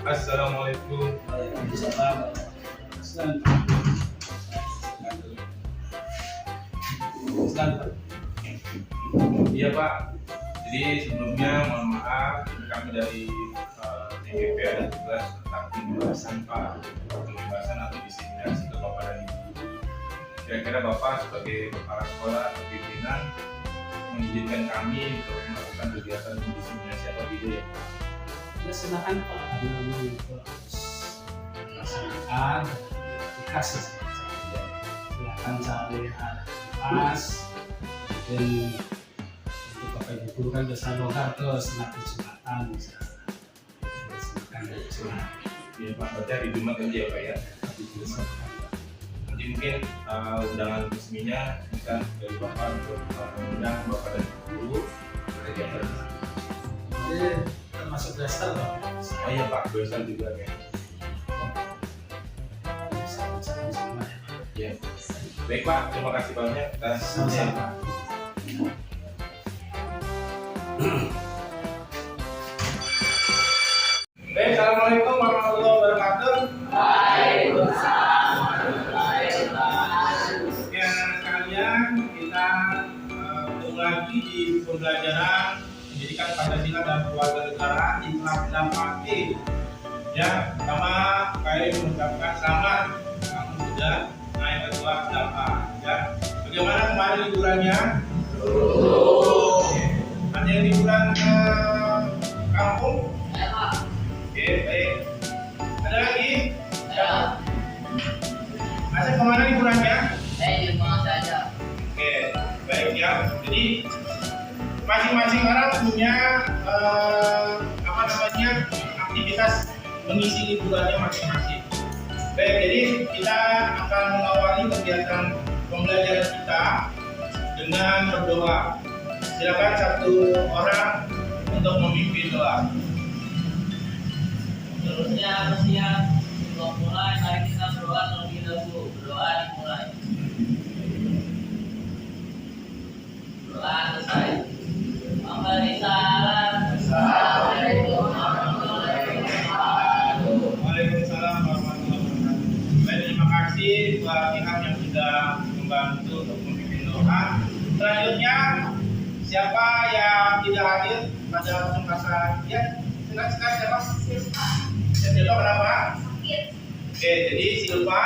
Assalamualaikum. Waalaikumsalam. Iya Pak. Jadi sebelumnya mohon maaf, kami dari TGP ada tugas tentang pembebasan Pak, pembebasan atau diseminasi ke Bapak dan Ibu. Kira-kira Bapak sebagai kepala sekolah atau pimpinan mengizinkan kami untuk melakukan kegiatan diseminasi atau video ya Pak? Ya silakan Pak, kami laksanakan dikasih silakan cari pas dan untuk Bapak Ibu guru kan biasa longgar terus nanti Jumatan misalnya silakan dari Jumat. Iya Pak, berarti hari Jumat aja ya Pak ya? Nanti mungkin undangan resminya bisa dari Bapak untuk mengundang Bapak dan Ibu kegiatan. Jadi termasuk dasar Pak. Oh iya Pak, dosen juga ya. Ya. Baik Pak, terima kasih banyak atas Sama-sama. Baik, assalamualaikum warahmatullahi wabarakatuh. Waalaikumsalam warahmatullahi wabarakatuh. Ya, anak sekalian, kita ketemu lagi di pembelajaran pendidikan Pancasila dan Kewarganegaraan di kelas 8E. Ya, pertama kali mengucapkan selamat kamu sudah naik ke kelas 8. Ya, bagaimana kemarin liburannya? Ada yang liburan ke kampung? Ya, Pak. Oke, baik. Ada lagi? Ya, Masa kemana liburannya? saya di rumah saja. Oke, baik ya. Jadi masing-masing orang punya aktivitas mengisi liburannya masing-masing. Baik, jadi kita akan mengawali kegiatan pembelajaran kita dengan berdoa. Silakan satu orang untuk memimpin doa. Terusnya bersiap untuk mulai. Mari kita berdoa terlebih dahulu. Berdoa dimulai. Doa selesai. Memberi salam. Assalamualaikum warahmatullahi wabarakatuh. Waalaikumsalam warahmatullahi wabarakatuh. Baik, terima kasih buat pihak yang sudah membantu untuk memimpin doa. Selanjutnya, siapa yang tidak hadir pada kesempatan ya, silakan siapa? Silva kenapa? Sakit. Oke, jadi Silva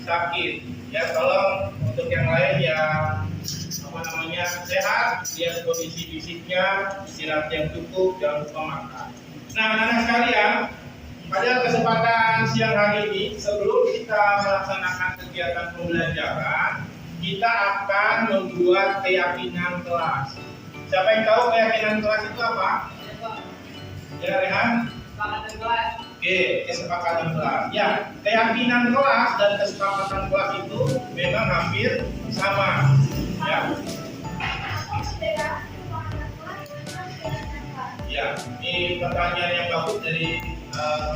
sakit. Ya, tolong untuk yang lain yang sehat, lihat kondisi fisiknya, istirahat yang cukup, jangan lupa makan. Nah, anak-anak sekalian, pada kesempatan siang hari ini, sebelum kita melaksanakan kegiatan pembelajaran, kita akan membuat keyakinan kelas. Siapa yang tahu keyakinan kelas itu apa? Ya, Rehan? Selamat kelas. Oke, kesepakatan kelas. Ya, keyakinan kelas dan kesepakatan kelas itu memang hampir sama. Ya. Ya, ini pertanyaan yang bagus dari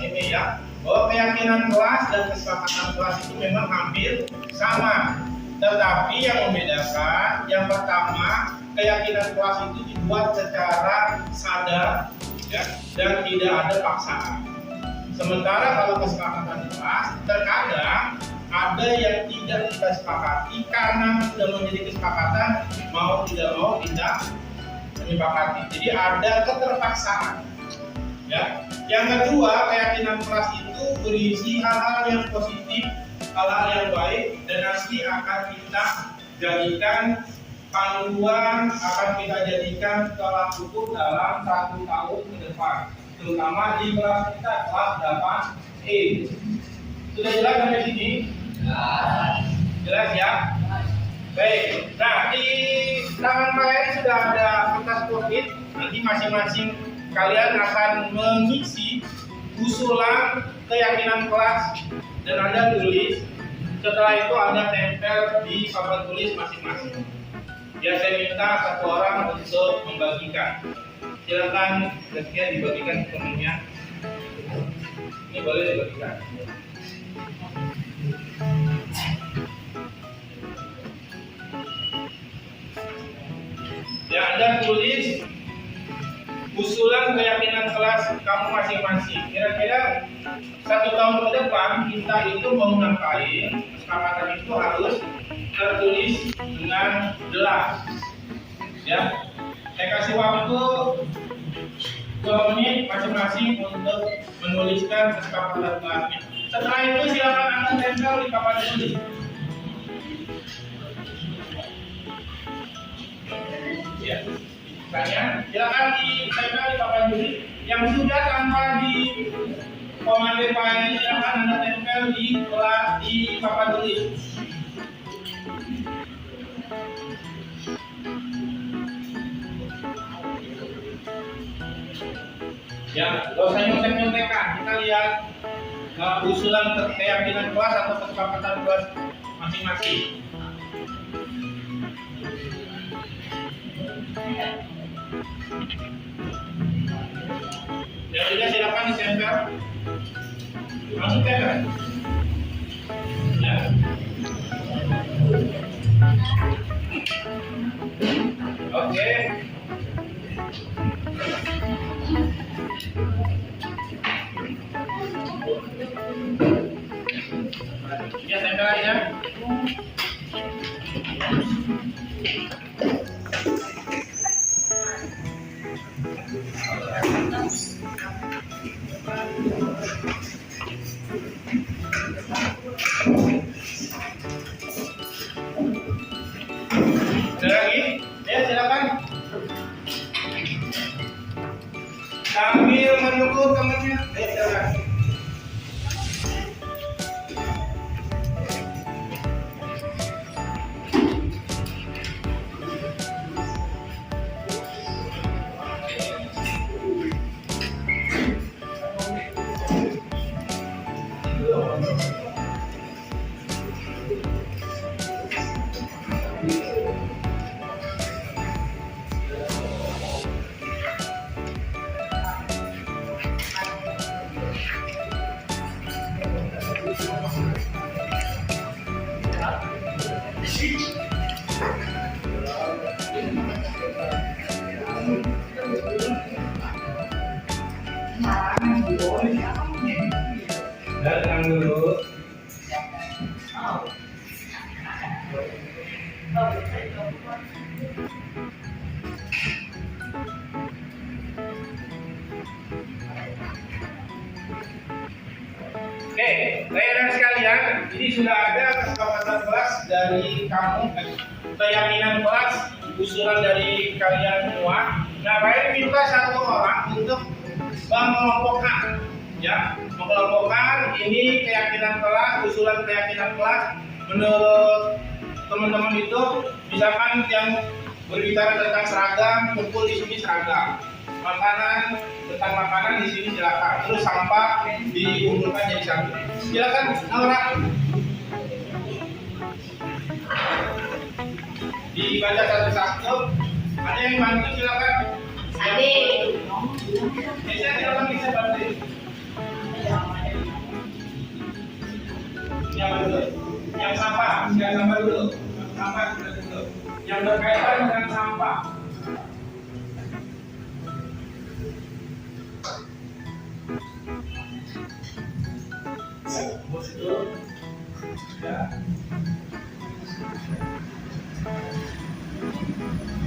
ini ya. Bahwa keyakinan kelas dan kesepakatan kelas itu memang hampir sama. Tetapi yang membedakan, yang pertama, keyakinan kelas itu dibuat secara sadar ya, dan tidak ada paksaan. Sementara kalau kesepakatan kelas, terkadang ada yang tidak kita sepakati karena sudah menjadi kesepakatan, mau tidak mau tidak menyepakati. Jadi ada keterpaksaan. Ya. Yang kedua, keyakinan kelas itu berisi hal-hal yang positif, hal-hal yang baik, dan nanti akan kita jadikan panduan, akan kita jadikan tolak ukur dalam 1 tahun ke depan, terutama di kelas kita kelas 8E. Sudah jelas sampai sini? Jelas ya? Baik. Nah, di tangan kalian sudah ada kertas post-it. Nanti masing-masing kalian akan mengisi usulan keyakinan kelas dan Anda tulis. Setelah itu Anda tempel di papan tulis masing-masing. Ya, saya minta satu orang untuk membagikan. Silakan rezekinya dibagikan ke temannya. Ini boleh dibagikan. Ya, Anda tulis usulan keyakinan kelas kamu masing-masing. Kira-kira 1 tahun ke depan kita itu mau ngapain, kesepakatan itu harus tertulis dengan jelas. Ya, saya kasih waktu 2 menit masing-masing untuk menuliskan kesepakatan kelasnya. Setelah itu silakan Anda tempel di papan tulis. Ya, silakan ditempel di papan tulis. Yang sudah tanpa di komando file silakan Anda tempel di papan tulis. Ya, gak usah nyontek-nyontekan. Kita lihat usulan keyakinan kelas atau kesepakatan kelas masing-masing. Yang sudah silakan ditempel. Langsung tempel. Ya. Oke. Ya, tempel aja. Ada lagi? Ya, silakan. Sambil menunggu temannya. Silakan. Datang dulu. Oke, rekan sekalian, ini sudah ada kesepakatan kelas dari kamu, keyakinan kelas, usulan dari kalian semua. Nah, saya minta 1 orang untuk mengelompokkan, ya, mengelompokkan ini keyakinan kelas, usulan keyakinan kelas menurut teman-teman itu, misalkan yang berbicara tentang seragam, kumpul di sini seragam. Makanan, tentang makanan di sini silakan. Terus sampah dikumpulkan jadi satu. Silakan, Naura. Dibaca satu-satu. Ada yang bantu silakan. Bisa silakan bisa bantu. Yang sampah, yang sampah dulu. Sampah dulu. Yang berkaitan dengan sampah. Bos itu ya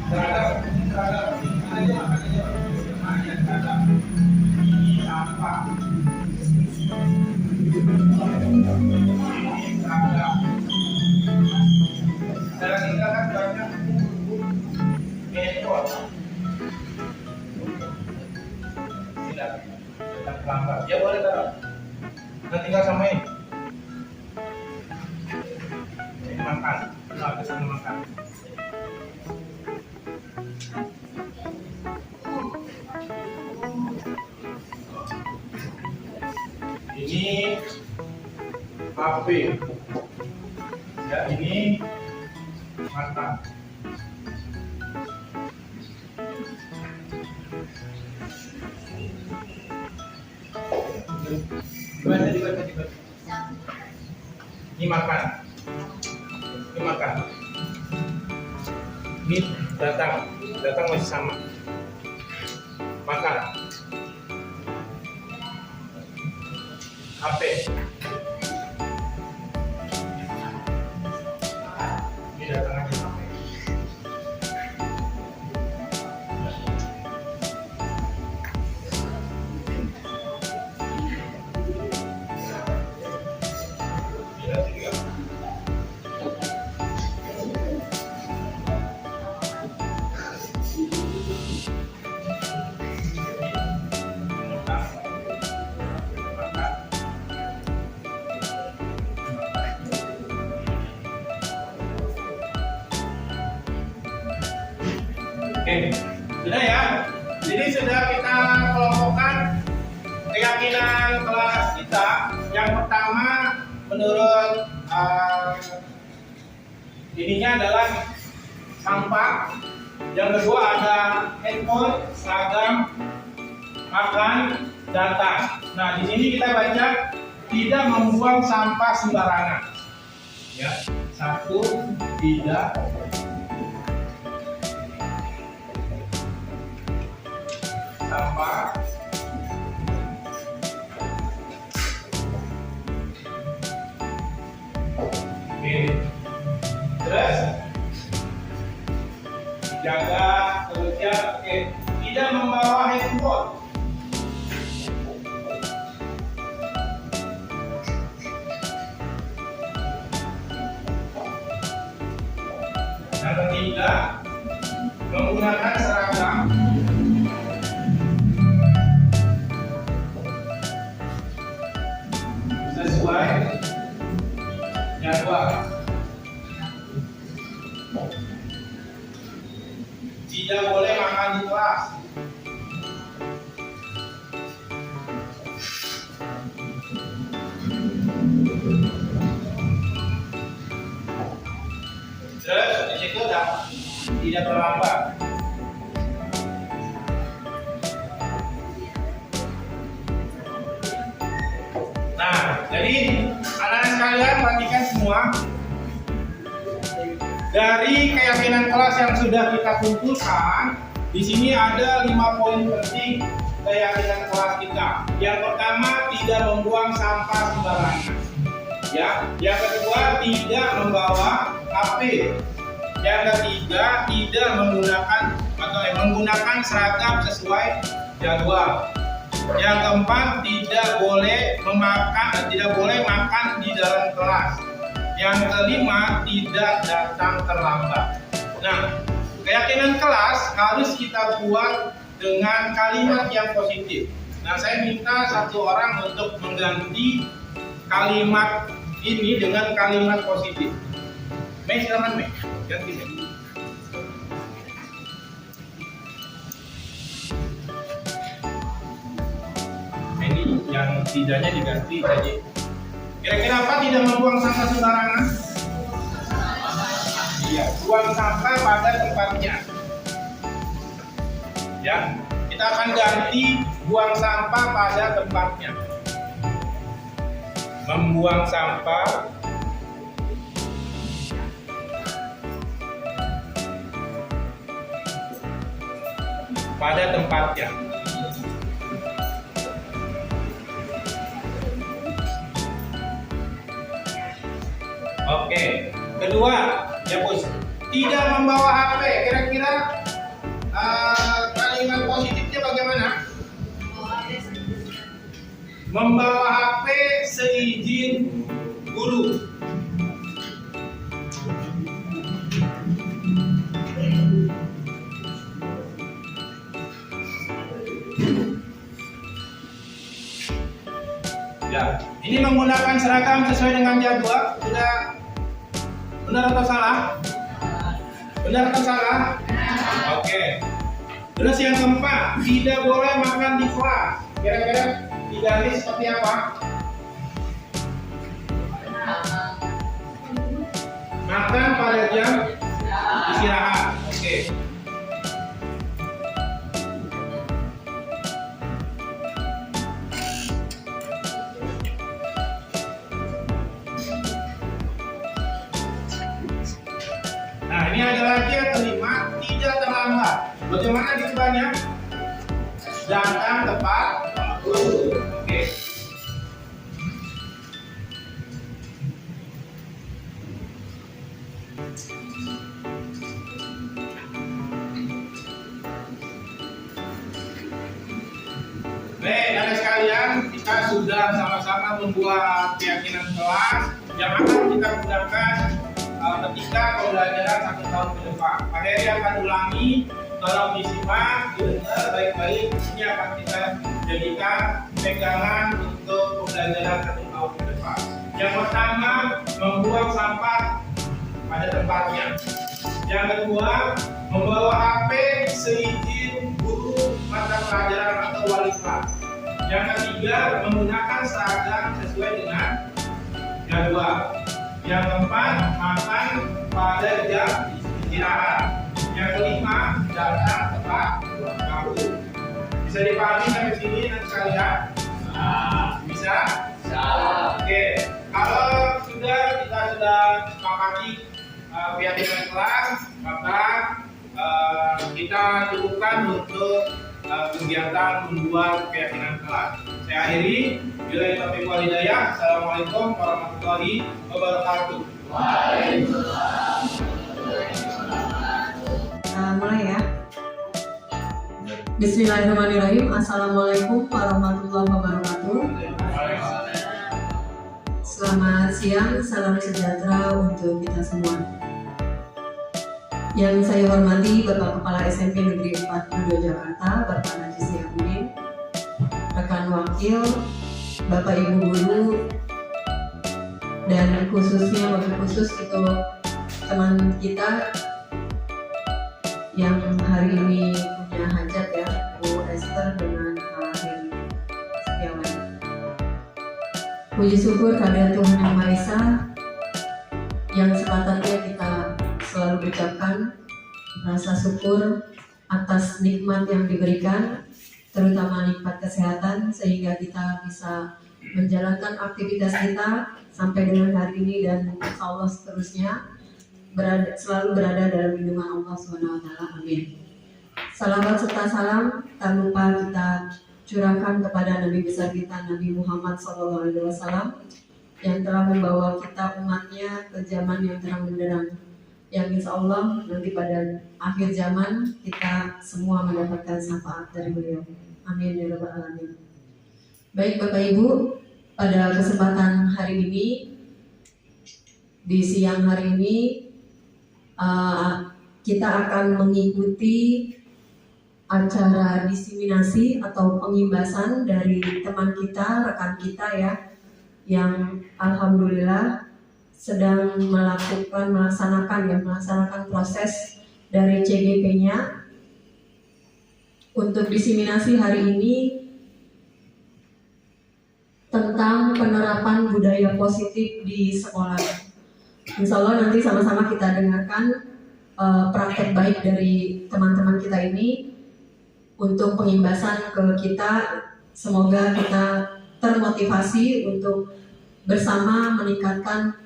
terhadap sampah dalam tingkatan banyak metode tidak terlambat ya boleh taruh. Udah tinggal samain. Ini makan. Nah, kesana makan. Ini HP. Ya, ini mata. Dibaca. Ini makan. Ini makan. Ini datang masih sama. Makan. HP. Ini datang aja HP. Oke, sudah ya. Jadi sudah kita kelompokkan keyakinan kelas kita. Yang pertama menurut ininya adalah sampah. Yang kedua ada handphone, seragam, makan, data. Nah, di sini kita baca tidak membuang sampah sembarangan. Ya, satu, tidak sampah oke. Terus jaga kerja, oke. Tidak membawa handphone. Yang ketiga menggunakan seragam sesuai jadwal. Tidak boleh makan di kelas. Terus di situ tidak terlambat. Nah, jadi anak-anak sekalian perhatikan semua. Dari keyakinan kelas yang sudah kita kumpulkan, di sini ada 5 poin penting keyakinan kelas kita. Yang pertama, tidak membuang sampah sembarangan. Ya, yang kedua, tidak membawa HP. Yang ketiga, tidak menggunakan seragam sesuai jadwal. Yang keempat, tidak boleh makan di dalam kelas. Yang kelima, tidak datang terlambat. Nah, keyakinan kelas harus kita buat dengan kalimat yang positif. Nah, saya minta satu orang untuk mengganti kalimat ini dengan kalimat positif. Mei, silakan Mei, ganti Mei. Ini yang tidaknya diganti tadi. Kira-kira apa tidak membuang sampah sembarangan? Iya, buang sampah pada tempatnya. Ya, kita akan ganti buang sampah pada tempatnya. Membuang sampah pada tempatnya. Oke, kedua, ya Bos, tidak membawa HP. Kira-kira kalimat positifnya bagaimana? Membawa HP seizin guru. Ya, ini menggunakan seragam sesuai dengan jadwal. Sudah benar atau salah? Benar atau salah? Oke. Terus yang keempat, tidak boleh makan di kelas. Kira-kira diganti seperti apa? Makan pada jam istirahat. Oke. Nah, ini ada lagi yang kelima, tidak terlambat. Bagaimana dicobanya? Datang tepat waktu. Oke. Baik, anak sekalian, kita sudah sama-sama membuat keyakinan kelas yang akan kita gunakan ketika pembelajaran 1 tahun ke depan. Pak Heri akan ulangi, tolong disimak, didengar baik-baik. Ini akan kita jadikan pegangan untuk pembelajaran 1 tahun ke depan. Yang pertama, membuang sampah pada tempatnya. Yang kedua, membawa HP seizin guru mata pelajaran atau wali kelas. Yang ketiga, menggunakan seragam sesuai dengan jadwal. Yang keempat, makan pada jam istirahat. Yang kelima, datang tepat waktu. Bisa dipahami sampai sini nanti sekalian? Bisa? Oke. Kalau kita sudah sepakati keyakinan kelas, maka kita cukupkan untuk kegiatan membuat keyakinan kelas. Saya akhiri. Billahi taufiq wal hidayah. Assalamualaikum warahmatullahi wabarakatuh. Waalaikumsalam. Mulai ya. Bismillahirrahmanirrahim. Assalamualaikum warahmatullahi wabarakatuh. Selamat siang, salam sejahtera untuk kita semua. Yang saya hormati Bapak Kepala SMP Negeri 42 Jakarta, Bapak Najis Yahudin, rekan wakil, Bapak Ibu guru, dan khususnya wakil khusus itu teman kita yang hari ini punya hajat ya, Bu Esther dengan Pak Heri Setiawan. Puji syukur kehadirat Tuhan Yang Maha Esa yang sepatutnya kita selalu ucapkan rasa syukur atas nikmat yang diberikan, terutama nikmat kesehatan, sehingga kita bisa menjalankan aktivitas kita sampai dengan hari ini dan insya Allah seterusnya selalu berada dalam lindungan Allah SWT. Amin. Salawat serta salam tak lupa kita curahkan kepada Nabi besar kita, Nabi Muhammad SAW, yang telah membawa kita umatnya ke zaman yang terang benderang, yang insya Allah nanti pada akhir zaman kita semua mendapatkan syafaat dari beliau. Amin ya rabbal alamin. Baik Bapak Ibu, pada kesempatan hari ini, di siang hari ini, kita akan mengikuti acara diseminasi atau pengimbasan dari teman kita, rekan kita ya, yang alhamdulillah sedang melaksanakan proses dari CGP-nya. Untuk diseminasi hari ini tentang penerapan budaya positif di sekolah. Insya Allah nanti sama-sama kita dengarkan praktek baik dari teman-teman kita ini untuk pengimbasan ke kita. Semoga kita termotivasi untuk bersama meningkatkan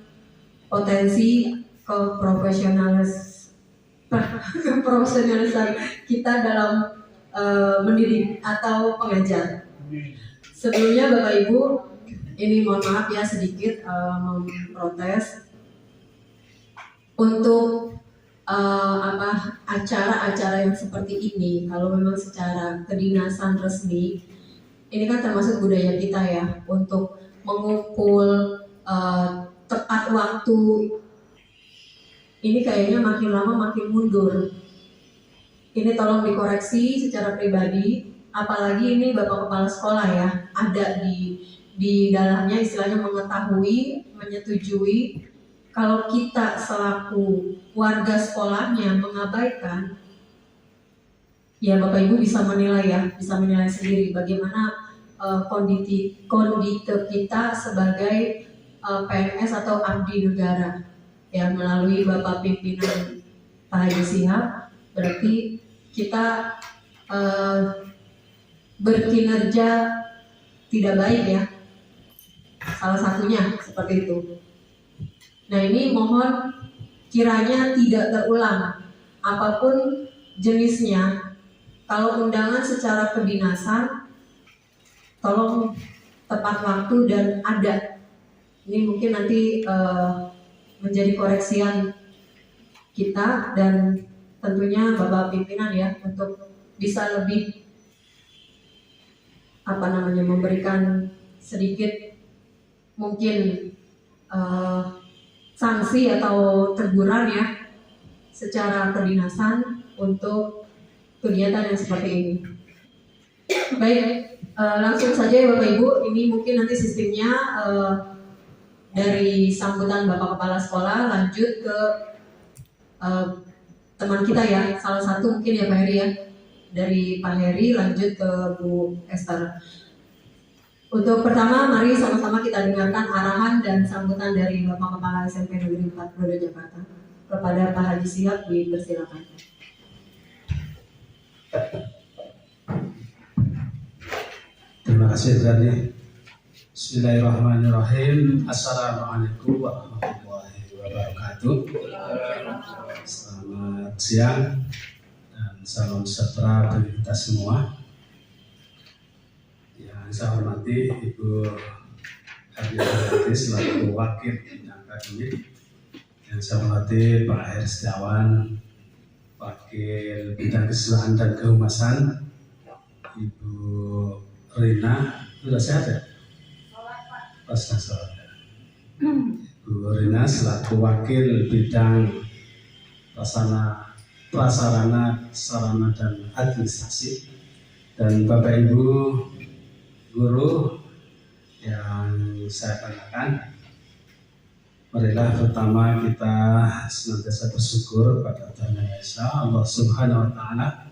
potensi keprofesionalisan kita dalam mendidik atau pengajar. Sebelumnya Bapak Ibu, ini mohon maaf ya sedikit memprotes untuk acara-acara yang seperti ini. Kalau memang secara kedinasan resmi, ini kan termasuk budaya kita ya, untuk mengumpul tepat waktu. Ini kayaknya makin lama makin mundur. Ini tolong dikoreksi secara pribadi, apalagi ini Bapak Kepala Sekolah ya, ada di dalamnya istilahnya mengetahui, menyetujui kalau kita selaku warga sekolahnya mengabaikan, ya Bapak Ibu bisa menilai ya, bisa menilai sendiri bagaimana kondisi kita sebagai PNS atau abdi negara ya, melalui Bapak Pimpinan Pak Haji Shihab. Berarti kita berkinerja tidak baik ya, salah satunya seperti itu. Nah ini mohon kiranya tidak terulang apapun jenisnya. Kalau undangan secara kedinasan, tolong tepat waktu dan ada. Ini mungkin nanti menjadi koreksian kita dan tentunya Bapak pimpinan ya untuk bisa lebih memberikan sedikit mungkin sanksi atau teguran ya secara kedinasan untuk kegiatan yang seperti ini. Baik, langsung saja ya Bapak Ibu, ini mungkin nanti sistemnya dari sambutan Bapak Kepala Sekolah lanjut ke teman kita ya, salah satu mungkin ya Pak Heri ya, dari Pak Heri lanjut ke Bu Esther. Untuk pertama, mari sama-sama kita dengarkan arahan dan sambutan dari Bapak Kepala SMP Negeri 4 Prodo Jakarta. Kepada Pak Haji Sihab dipersilakan. Terima kasih Zani. Bismillahirrahmanirrahim. Assalamualaikum warahmatullahi wabarakatuh. Selamat siang dan salam sejahtera bagi kita semua. Yang saya hormati Ibu Hadiah selaku Wakil Bidang Akademik. Yang saya hormati Pak Heri Setiawan, Wakil Bidang Keseluruhan dan Kehumasan, Ibu Rina, sudah sehat ya? Sholat. Ibu Rina selaku Wakil Bidang Prasarana, Sarana dan Administrasi, dan Bapak Ibu Guru yang saya banggakan. Marilah pertama kita senantiasa bersyukur pada Tuhan Yang Esa, Allah Subhanahu Wa Taala.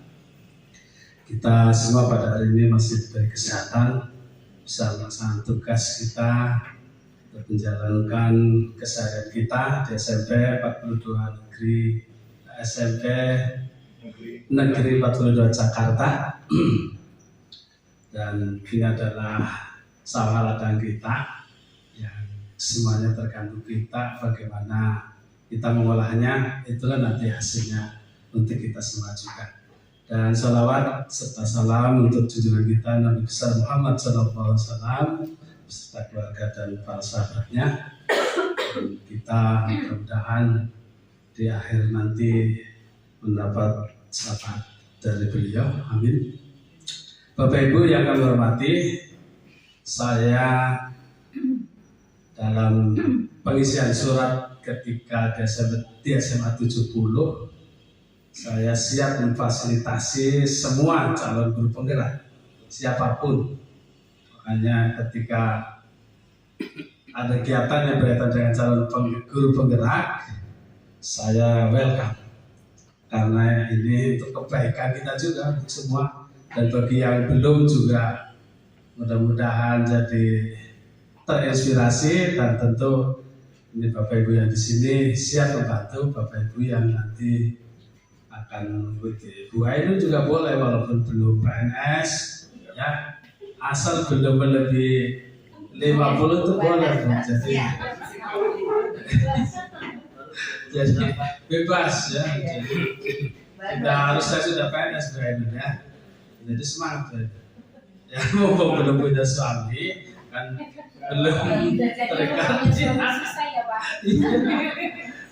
Kita semua pada hari ini masih diberi kesehatan, bisa melaksanakan tugas kita untuk menjalankan keseharian kita di SMP 42 Negeri 42 Jakarta. Dan ini adalah sawah ladang kita yang semuanya tergantung kita, bagaimana kita mengolahnya, itulah nanti hasilnya untuk kita semua juga. Dan salawat serta salam untuk junjungan kita Nabi besar Muhammad SAW beserta keluarga dan para sahabatnya. Dan kita mudah-mudahan di akhir nanti mendapat syafaat dari beliau. Amin. Bapak Ibu yang kami hormati, saya dalam pengisian surat ketika di SMA 70, saya siap memfasilitasi semua calon guru penggerak, siapapun. Makanya ketika ada kegiatan yang berkaitan dengan calon guru penggerak, saya welcome. Karena ini untuk kebaikan kita juga, untuk semua. Dan bagi yang belum juga, mudah-mudahan jadi terinspirasi, dan tentu ini Bapak Ibu yang di sini siap membantu Bapak Ibu yang nanti akan mengikuti. Bu Ainun juga boleh walaupun belum PNS ya, asal belum lebih 50 itu boleh Bu. Jadi bebas ya. Jadi tidak harus saya sudah PNS Bu Ainun ya. Jadi semangat ya, mumpung belum punya suami kan, belum terikat.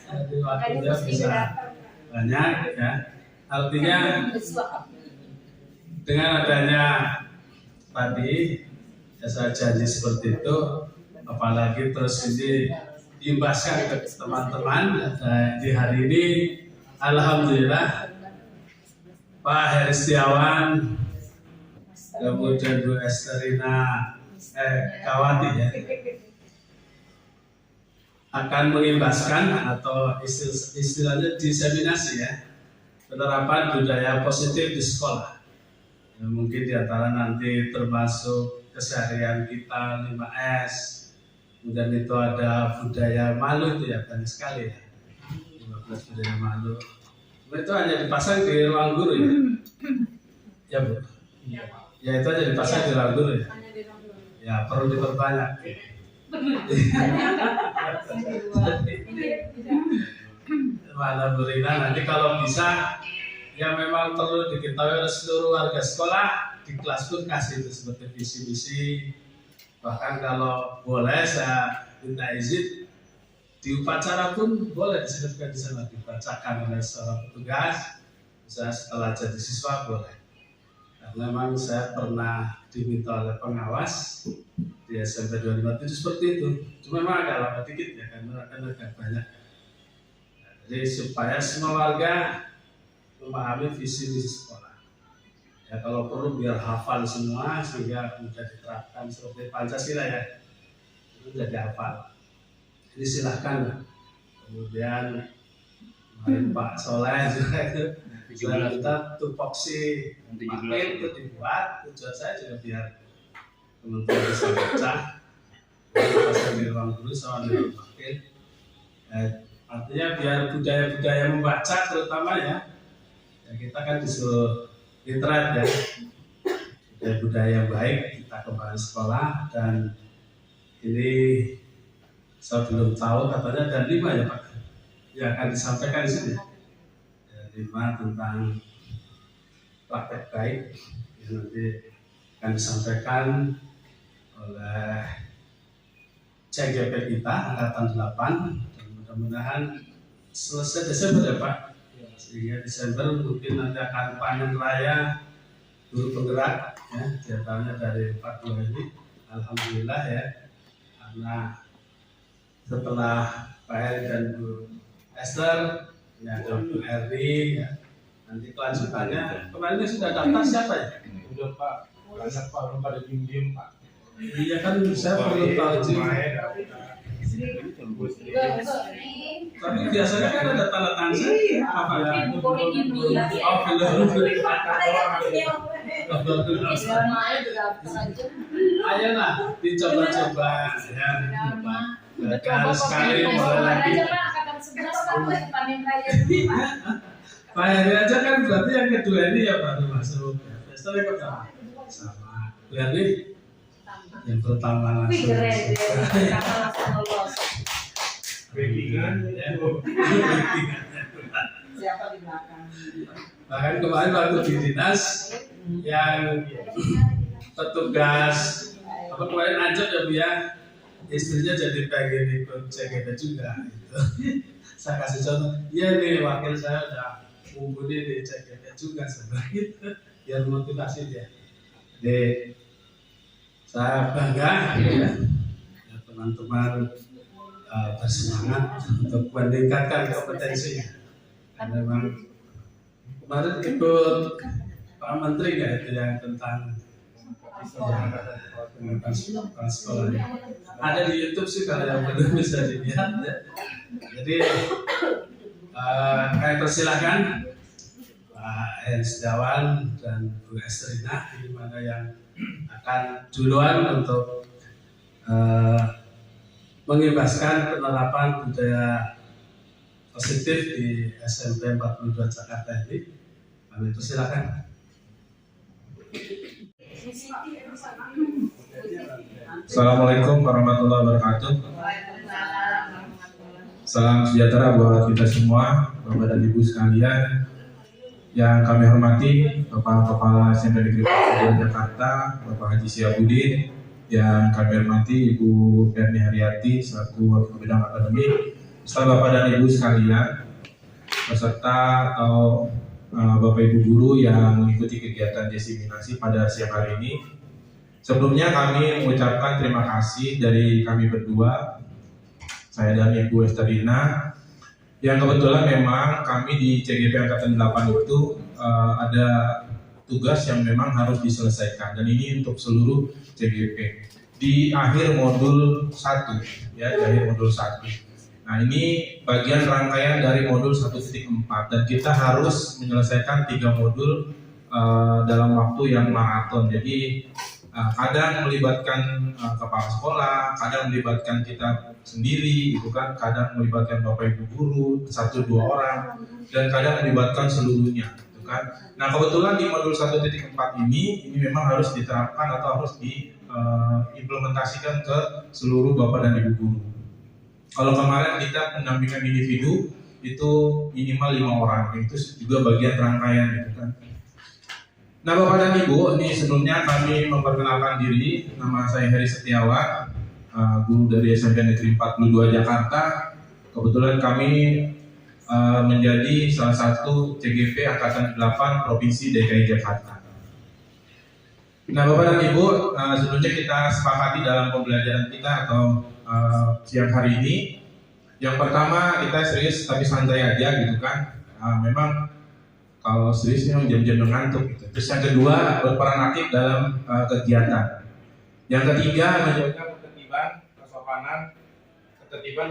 Jadi waktunya bisa banyak ya. Artinya dengan adanya tadi ya, saya janji seperti itu, apalagi terus ini diimbaskan ke teman-teman di hari ini. Alhamdulillah Pak Heri Setiawan, kemudian Bu Esterina Kawati ya, akan mengimbaskan atau istilahnya diseminasi ya, penerapan budaya positif di sekolah. Ya, mungkin diantara nanti termasuk keseharian kita 5S, kemudian itu ada budaya malu itu ya, banyak sekali ya, 15 budaya malu. Itu hanya dipasang di ruang guru ya, ya Bu. Ya itu aja dipasang di ruang guru ya. Ya perlu diperbanyak. Mana Bu Rina, nanti kalau bisa ya memang perlu diketahui oleh seluruh warga sekolah, di kelas pun kasih itu seperti visi-visi. Bahkan kalau boleh saya minta izin, Di upacara pun boleh disebutkan di sana, dibacakan oleh seorang petugas. Saya setelah jadi siswa boleh. Karena memang saya pernah diminta oleh pengawas di SMP 257 seperti itu. Cuma memang agak lama dikit ya, karena akan agak banyak. Jadi supaya semua warga memahami visi misi sekolah. Ya kalau perlu biar hafal semua sehingga mudah diterapkan seperti Pancasila ya. Itu jadi hafal. Jadi silahkan. Kemudian Pak Soleh juga itu kita tupoksi makin itu dibuat. Tujuan saya juga biar teman-teman bisa baca. Pas di ruang guru sama di ruang makin. Artinya biar budaya-budaya membaca terutama ya kita kan disuruh literat ya, budaya yang baik kita kembali sekolah. Dan ini saya belum tahu, katanya ada 5 ya Pak yang akan disampaikan di sini. 5 tentang praktek baik yang nanti akan disampaikan oleh CGP kita angkatan 8, dan mudah-mudahan selesai Desember ya Pak, sehingga Desember mungkin nanti akan panen raya guru penggerak ya, diantaranya dari Pak Dua ini. Alhamdulillah ya, karena setelah Pak Heri dan Bu Esther ya ada Bu Heri ya, nanti kelanjutannya kemarin sudah daftar siapa ya? Udah Pak, banyak Pak, belum pada diem Pak. Iya kan saya perlu tahu juga. Tapi biasanya kan ada tanda tangan apa ya? Oh ayo lah dicoba-coba ya. Kalau sekali mulai lagi. Pak Heri aja kan berarti yang kedua ini ya baru masuk. Setelah ikut sama Bu Heri yang pertama langsung. Siapa di belakang? Bahkan kemarin waktu di dinas yang petugas apa kemarin ajak ya Bu ya, istrinya jadi pengen ikut CGP juga gitu. Saya kasih contoh, iya nih wakil saya udah mumpuni di CGP juga sebenarnya biar motivasi dia. Jadi saya bangga ya, teman-teman bersemangat untuk meningkatkan kompetensinya. Karena memang kemarin ikut Pak Menteri ya itu yang tentang sekolah ya. Ada di YouTube sih kalau yang belum bisa dilihat ya. Jadi kami persilahkan Pak Heri Setiawan dan Bu Estrina di mana yang akan duluan untuk mengibaskan penerapan budaya positif di SMP 42 Jakarta ini. Kami persilakan. Assalamualaikum warahmatullahi wabarakatuh. Salam sejahtera buat kita semua, Bapak dan Ibu sekalian. Yang kami hormati Bapak Kepala SMP Negeri 42 Jakarta, Bapak Haji Syiabudin. Yang kami hormati Ibu Ferni Haryati selaku Wakil Bidang Akademik, serta Bapak dan Ibu sekalian, peserta atau Bapak Ibu guru yang mengikuti kegiatan desiminasi pada siang hari ini. Sebelumnya kami mengucapkan terima kasih dari kami berdua, saya dan Ibu Esterina, yang kebetulan memang kami di CGP Angkatan 8 itu ada tugas yang memang harus diselesaikan, dan ini untuk seluruh CGP di akhir modul 1 ya, di akhir modul 1. Nah, ini bagian rangkaian dari modul 1.4 dan kita harus menyelesaikan 3 modul dalam waktu yang maraton. Jadi kadang melibatkan kepala sekolah, kadang melibatkan kita sendiri, itu kan, kadang melibatkan bapak ibu guru 1-2 orang, dan kadang melibatkan seluruhnya, itu kan. Nah, kebetulan di modul 1.4 ini memang harus diterapkan atau harus diimplementasikan ke seluruh bapak dan ibu guru. Kalau kemarin kita pendampingan individu itu minimal 5 orang, itu juga bagian rangkaian, gitu kan. Nah, Bapak dan Ibu, ini sebelumnya kami memperkenalkan diri. Nama saya Heri Setiawan, guru dari SMP Negeri 42 Jakarta. Kebetulan kami menjadi salah satu CGP Angkatan 8 Provinsi DKI Jakarta. Nah, Bapak dan Ibu, sebelumnya kita sepakati dalam pembelajaran kita atau siang hari ini. Yang pertama, kita serius tapi santai aja gitu kan. Memang kalau serius memang jam-jam ngantuk gitu. Terus yang kedua, berperan aktif dalam kegiatan. Yang ketiga, menjaga ketertiban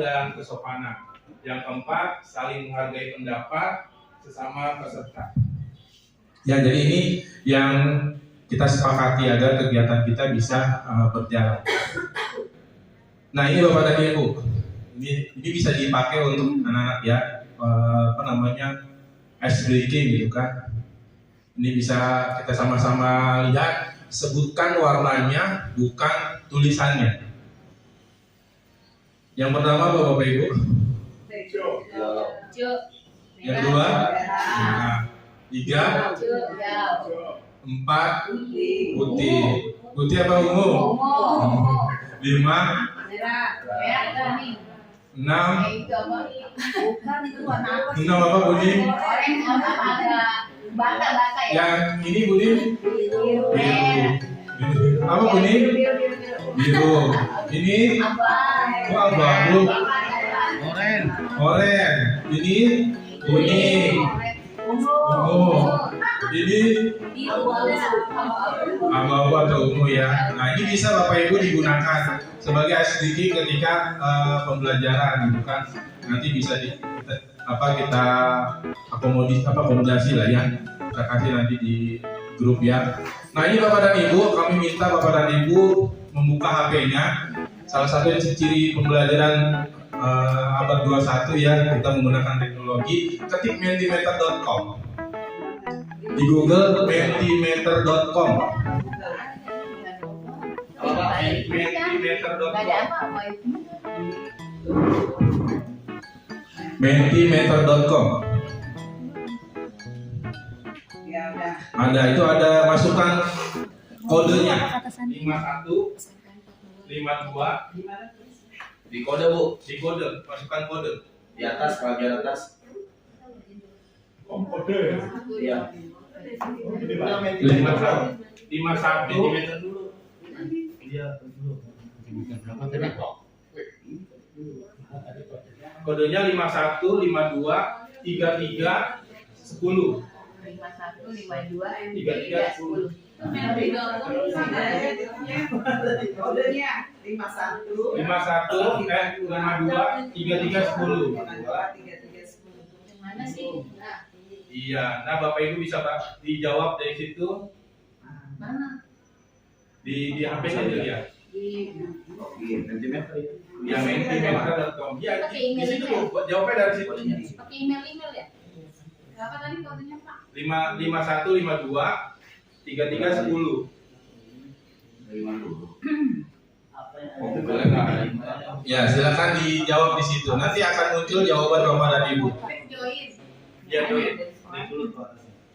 dan kesopanan. Yang keempat, saling menghargai pendapat sesama peserta. Ya, jadi ini yang kita sepakati agar kegiatan kita bisa berjalan. Nah, ini Bapak dan Ibu, ini bisa dipakai untuk anak-anak ya, ice breaking gitu kan. Ini bisa kita sama-sama lihat, sebutkan warnanya, bukan tulisannya. Yang pertama Bapak Ibu, yang kedua, tiga, empat, putih. Putih apa ungu? Lima, enam apa bunyi? Yang ini bunyi? Biru. Apa bunyi? Biru. Ini? Abu. Oren. Ini? Kuning. Ungu. Ini? Abu atau ungu ya. Nah, ini bisa Bapak Ibu digunakan sebagai SDG ketika pembelajaran gitu kan. Nanti bisa kita akomodasi lah ya. Kita kasih nanti di grup ya. Nah, ini Bapak dan Ibu, kami minta Bapak dan Ibu membuka HP-nya. Salah satu ciri pembelajaran abad 21 ya, kita menggunakan teknologi. Ketik mentimeter.com di Google, mentimeter.com. Mentimeter.com. Itu ada masukkan kodenya 51 52 Di kode Bu, di kode, masukkan kode di atas, bagian atas. kode Iya. 51 cm dulu. Iya, kodenya 51 52 33 10. 51, 52, 33 10. Kodenya 51 52 33 10. Mana sih? Iya, nah Bapak Ibu bisa dijawab dari situ. Mana? Di HP-nya dilihat. Mentimeter. Ya, mentimeter.com. Ya, di situ buat jawabnya dari situ. Pakai email ya? Berapa tadi kodenya Pak? 51 52 33 10. Ya, silakan dijawab di situ. Nanti akan muncul jawaban Bapak dan Ibu. Ya, join.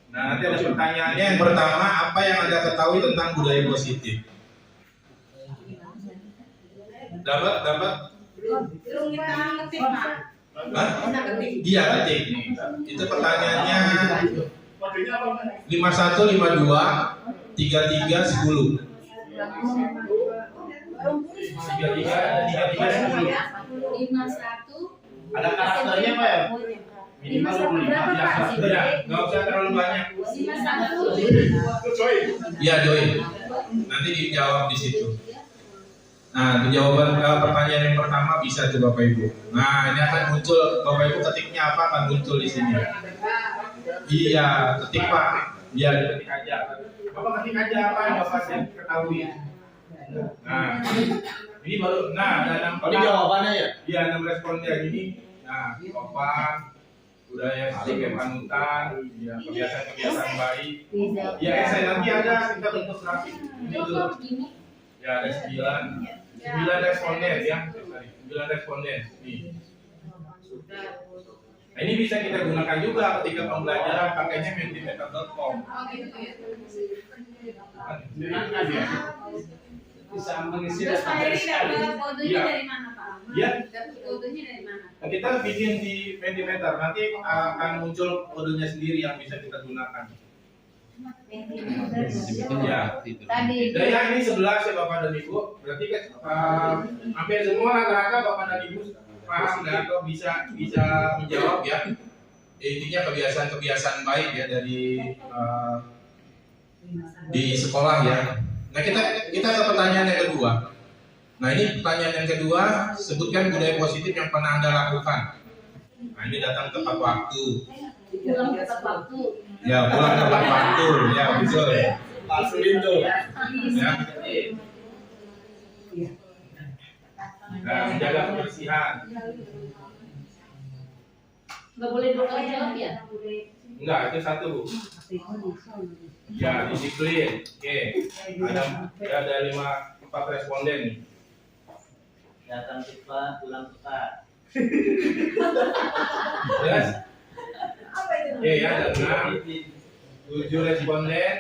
Nah, nanti ada pertanyaannya. Yang pertama, apa yang Anda ketahui tentang budaya positif? Dapat? Belum kita ngetik Pak. Hah? Iya, ketik. Itu pertanyaannya 51 52 33 10. 33 10. 51. Ada karakternya Pak ya? Minimal 25. Ya, nggak usah terlalu banyak. 51. Iya, join. Nanti dijawab di situ. Nah, itu jawaban pertanyaan yang pertama bisa tuh Bapak Ibu. Nah, ini akan muncul Bapak Ibu ketiknya apa akan muncul di sini. Iya, ketik Pak. Iya, ketik aja. Bapak ketik aja apa yang Bapak ketahui. Nah, ini baru. Nah, ada 6. Ini jawabannya ya? Iya, 6 responnya gini. Nah, sopan, budaya sebagai panutan, ya, kebiasaan-kebiasaan baik. Ya, essay nanti ada kita bentuk grafik. Ini dulu. Ya, ada 9 responden ya. 9 responden. Nih. Nah, ini bisa kita gunakan juga ketika pembelajaran pakainya mentimeter.com. Bisa mengisi Terus data Pak Heri sekali. dapat kodenya Iya. dari mana Pak? Ya, Kodenya dari mana? kita bikin di Mentimeter, nanti akan muncul kodenya sendiri yang bisa kita gunakan. Ya. Tadi Daya ini 11 ya Bapak dan Ibu. Berarti kan hampir semua rata-rata Bapak dan Ibu paham dan atau bisa menjawab ya. Intinya kebiasaan-kebiasaan baik ya dari di sekolah ya. Nah kita ke pertanyaan yang kedua. Nah ini pertanyaan yang kedua, sebutkan budaya positif yang pernah Anda lakukan. Nah ini datang tepat waktu. pulang tepat waktu. Ya pulang tepat waktu, ya betul. Langsung itu. Ya. Nah, menjaga kebersihan. Nggak boleh dua kali jawab ya? Enggak, itu satu Bu. Ya disiplin. Oke. Ada 4 responden nih. Datang cepat, pulang tepat. Jelas? Oke ya, ada 7 responden.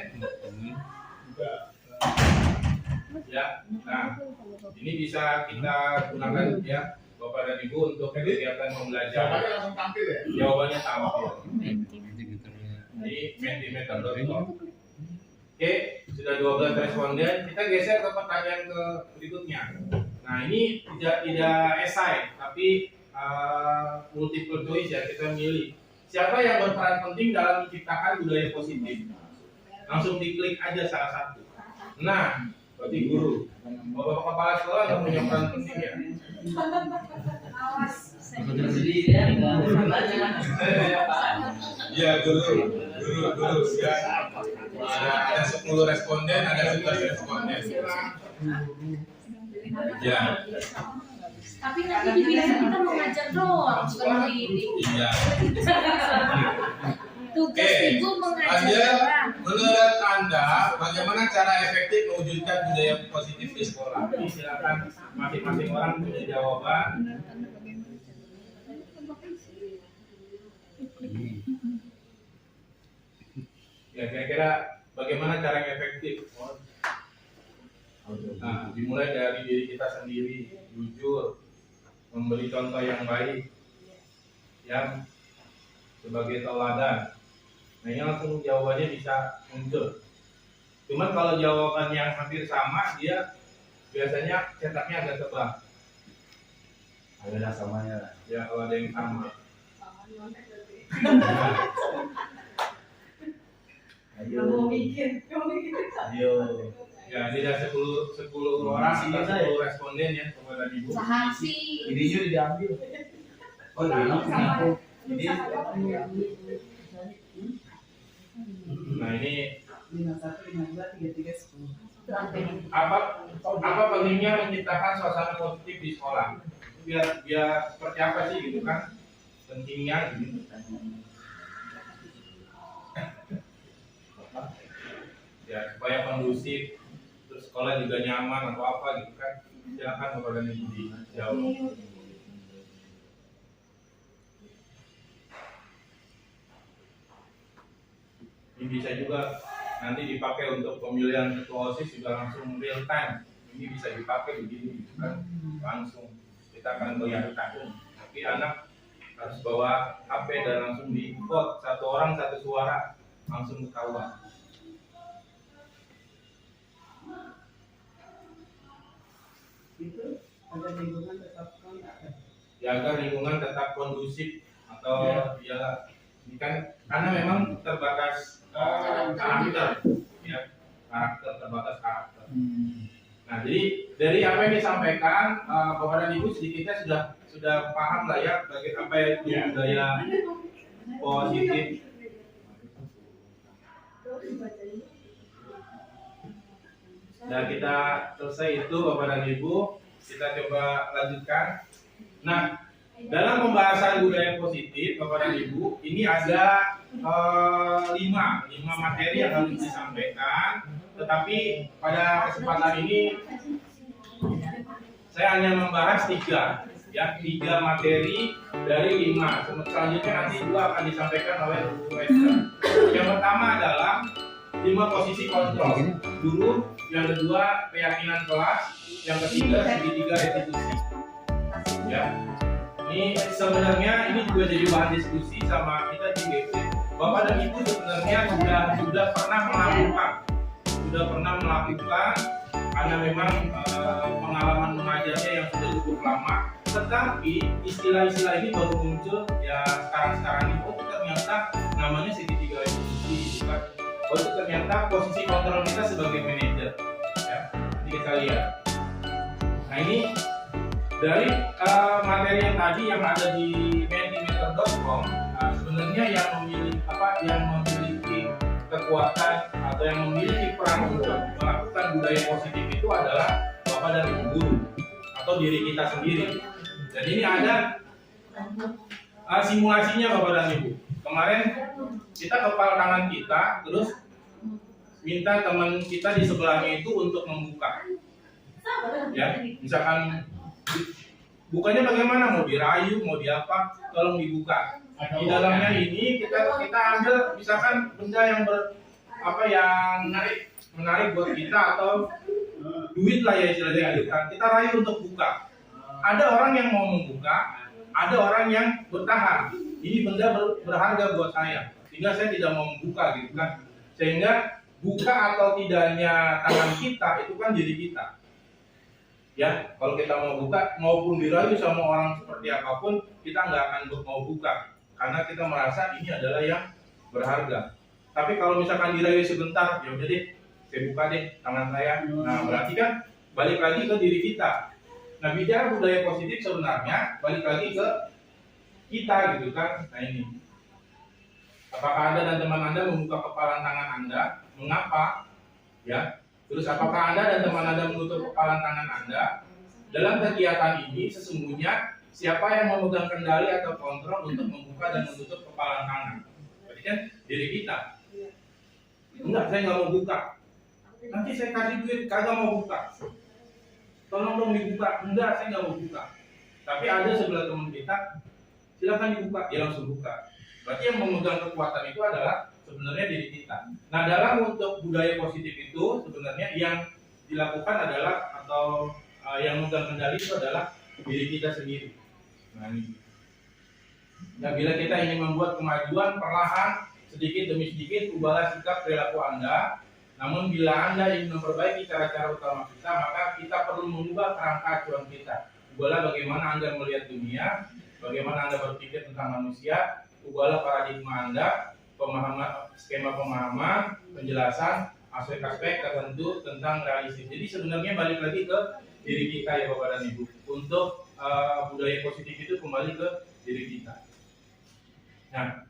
Ya, nah ini bisa kita gunakan ya Bapak dan Ibu untuk kegiatan pembelajaran. Jawabannya langsung tampil ya? Jawabannya tampil. Di mentimeter.com. Oke, sudah 12 responden. Kita geser ke pertanyaan ke berikutnya. Nah ini tidak esai, tapi multiple choice ya, kita milih. Siapa yang berperan penting dalam menciptakan budaya positif? Langsung diklik aja salah satu. Nah, berarti guru. Bapak kepala sekolah yang punya peran penting ya. Jadi ya, Ya guru. Ya. Ada 10 responden, ada 11 responden. Ya. Tapi nanti dibilang kita mau ngajar doang, bukan mendidik. Iya. Tugas ibu mengajar Anda, orang. menurut Anda, bagaimana cara efektif mewujudkan budaya positif di sekolah? Ini silakan masing-masing orang punya jawaban. Ya kira-kira bagaimana cara yang efektif? Nah, dimulai dari diri kita sendiri, jujur, memberi contoh yang baik, yang sebagai teladan. Nah ini langsung jawabannya bisa muncul. Cuman kalau jawaban yang hampir sama, dia biasanya cetaknya agak tebal. Ada samanya. Ya kalau ada yang sama. Ayo. Ayo. Ya ini ada 10 orang atau 10 responden ya kepada Ibu. Sehati. Ininya diambil. Oh, ini. Nah ini 51523310. apa pentingnya menciptakan suasana positif di sekolah? Biar seperti apa sih gitu kan? Pentingnya gitu. Ya supaya kondusif, terus sekolah juga nyaman atau apa gitu kan? Silakan kepada Ibu dijawab. Ini bisa juga nanti dipakai untuk pemilihan ketua OSIS juga langsung real time. Ini bisa dipakai begini gitu kan, langsung kita akan melihatkan. Tapi anak harus bawa HP dan langsung di vote, satu orang satu suara, langsung ketahuan. Ya agar lingkungan tetap kondusif atau ya ini kan karena memang terbatas karakter ya, terbatas karakter. Nah jadi dari apa yang disampaikan Bapak dan Ibu sedikitnya sudah paham lah ya bagaimana apa itu budaya positif. Nah kita selesai itu Bapak dan Ibu, kita coba lanjutkan. Nah dalam pembahasan budaya positif Bapak dan Ibu, ini ada 5 materi yang harus disampaikan. Tetapi pada kesempatan ini saya hanya membahas 3 materi dari 5. Selanjutnya nanti 2 akan disampaikan oleh Bu Esther. Yang pertama adalah 5 posisi kontrol guru, yang kedua keyakinan kelas, yang ketiga segitiga restitusi. Ya, ini sebenarnya ini juga jadi bahan diskusi sama kita di GC. Bapak dan Ibu sebenarnya sudah pernah melakukan karena memang pengalaman mengajarnya yang sudah cukup lama. Tetapi istilah-istilah ini baru muncul ya sekarang ini. Oh ternyata namanya segitiga efisiensi, gitu kan? Oh ternyata posisi kontrol kita sebagai manajer. Ya, nanti kita lihat. Nah ini dari materi yang tadi yang ada di mentimeter.com, sebenarnya yang memiliki kekuatan atau yang memiliki peran untuk melakukan budaya positif itu adalah Bapak dan Ibu guru atau diri kita sendiri. Dan ini ada simulasinya Bapak dan Ibu. Kemarin kita kepal tangan kita, terus minta teman kita di sebelahnya itu untuk membuka. Ya, misalkan bukanya bagaimana, mau dirayu, mau diapa, tolong dibuka. Di dalamnya ini kita ambil misalkan benda yang menarik buat kita atau duit lah ya istilahnya gitu kan. Kita rayu untuk buka. Ada orang yang mau membuka, ada orang yang bertahan. Ini benda berharga buat saya, sehingga saya tidak mau membuka gitu kan. Sehingga buka atau tidaknya tangan kita itu kan diri kita. Ya, kalau kita mau buka maupun dirayu sama orang seperti apapun, kita nggak akan mau buka karena kita merasa ini adalah yang berharga. Tapi kalau misalkan dirayu sebentar, ya udah deh, saya buka deh tangan saya. Nah, berarti kan balik lagi ke diri kita. Nah, bicara budaya positif sebenarnya balik lagi ke kita gitu kan. Nah ini, apakah Anda dan teman Anda membuka kepalan tangan Anda? Mengapa? Ya. Terus apakah Anda dan teman Anda menutup kepalan tangan Anda? Dalam kegiatan ini sesungguhnya siapa yang memegang kendali atau kontrol untuk membuka dan menutup kepalan tangan? Berarti kan diri kita. Enggak, saya nggak mau buka. Nanti saya kasih duit, kagak mau buka. Tolong dong dibuka. Enggak, saya nggak mau buka. Tapi ada sebelah teman kita, silakan dibuka, dia langsung buka. Berarti yang memegang kekuatan itu adalah sebenarnya diri kita. Nah, dalam untuk budaya positif itu sebenarnya yang dilakukan adalah atau yang memegang kendali itu adalah diri kita sendiri. Nah, ini. Nah, bila kita ingin membuat kemajuan perlahan sedikit demi sedikit ubahlah sikap perilaku Anda. Namun bila Anda ingin memperbaiki cara-cara utama kita, maka kita perlu mengubah kerangka acuan kita. Ubahlah bagaimana Anda melihat dunia, bagaimana Anda berpikir tentang manusia, ubahlah paradigma Anda, skema pemahaman, penjelasan, aspek-aspek tertentu tentang realistis. Jadi sebenarnya balik lagi ke diri kita ya Bapak dan Ibu. Untuk budaya positif itu kembali ke diri kita. Nah,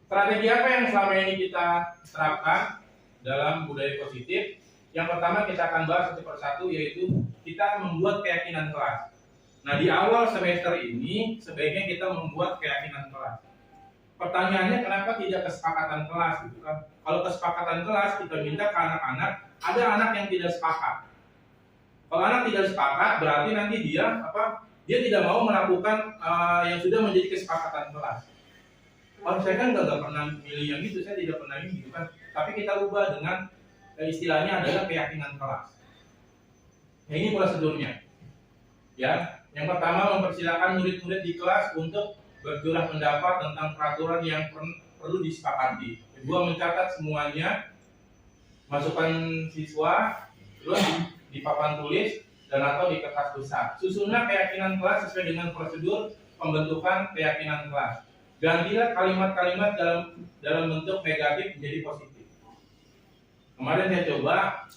strategi apa yang selama ini kita terapkan dalam budaya positif? Yang pertama kita akan bahas satu persatu, yaitu kita membuat keyakinan kelas. Nah, di awal semester ini sebaiknya kita membuat keyakinan kelas. Pertanyaannya kenapa tidak kesepakatan kelas gitu kan? Kalau kesepakatan kelas kita minta ke anak-anak, ada anak yang tidak sepakat. Kalau anak tidak sepakat berarti nanti dia tidak mau melakukan yang sudah menjadi kesepakatan kelas. Kalau saya kan nggak pernah milih yang itu, saya tidak pernah ini gitu kan. Tapi kita ubah dengan istilahnya adalah keyakinan kelas. Nah, ini prosedurnya. Ya, yang pertama mempersilakan murid-murid di kelas untuk bercurah pendapat tentang peraturan yang perlu disepakati. Kedua, mencatat semuanya, masukan siswa, terus di papan tulis dan atau di kertas besar. Susunlah keyakinan kelas sesuai dengan prosedur pembentukan keyakinan kelas. Gantilah kalimat-kalimat dalam bentuk negatif menjadi positif. Kemarin saya coba,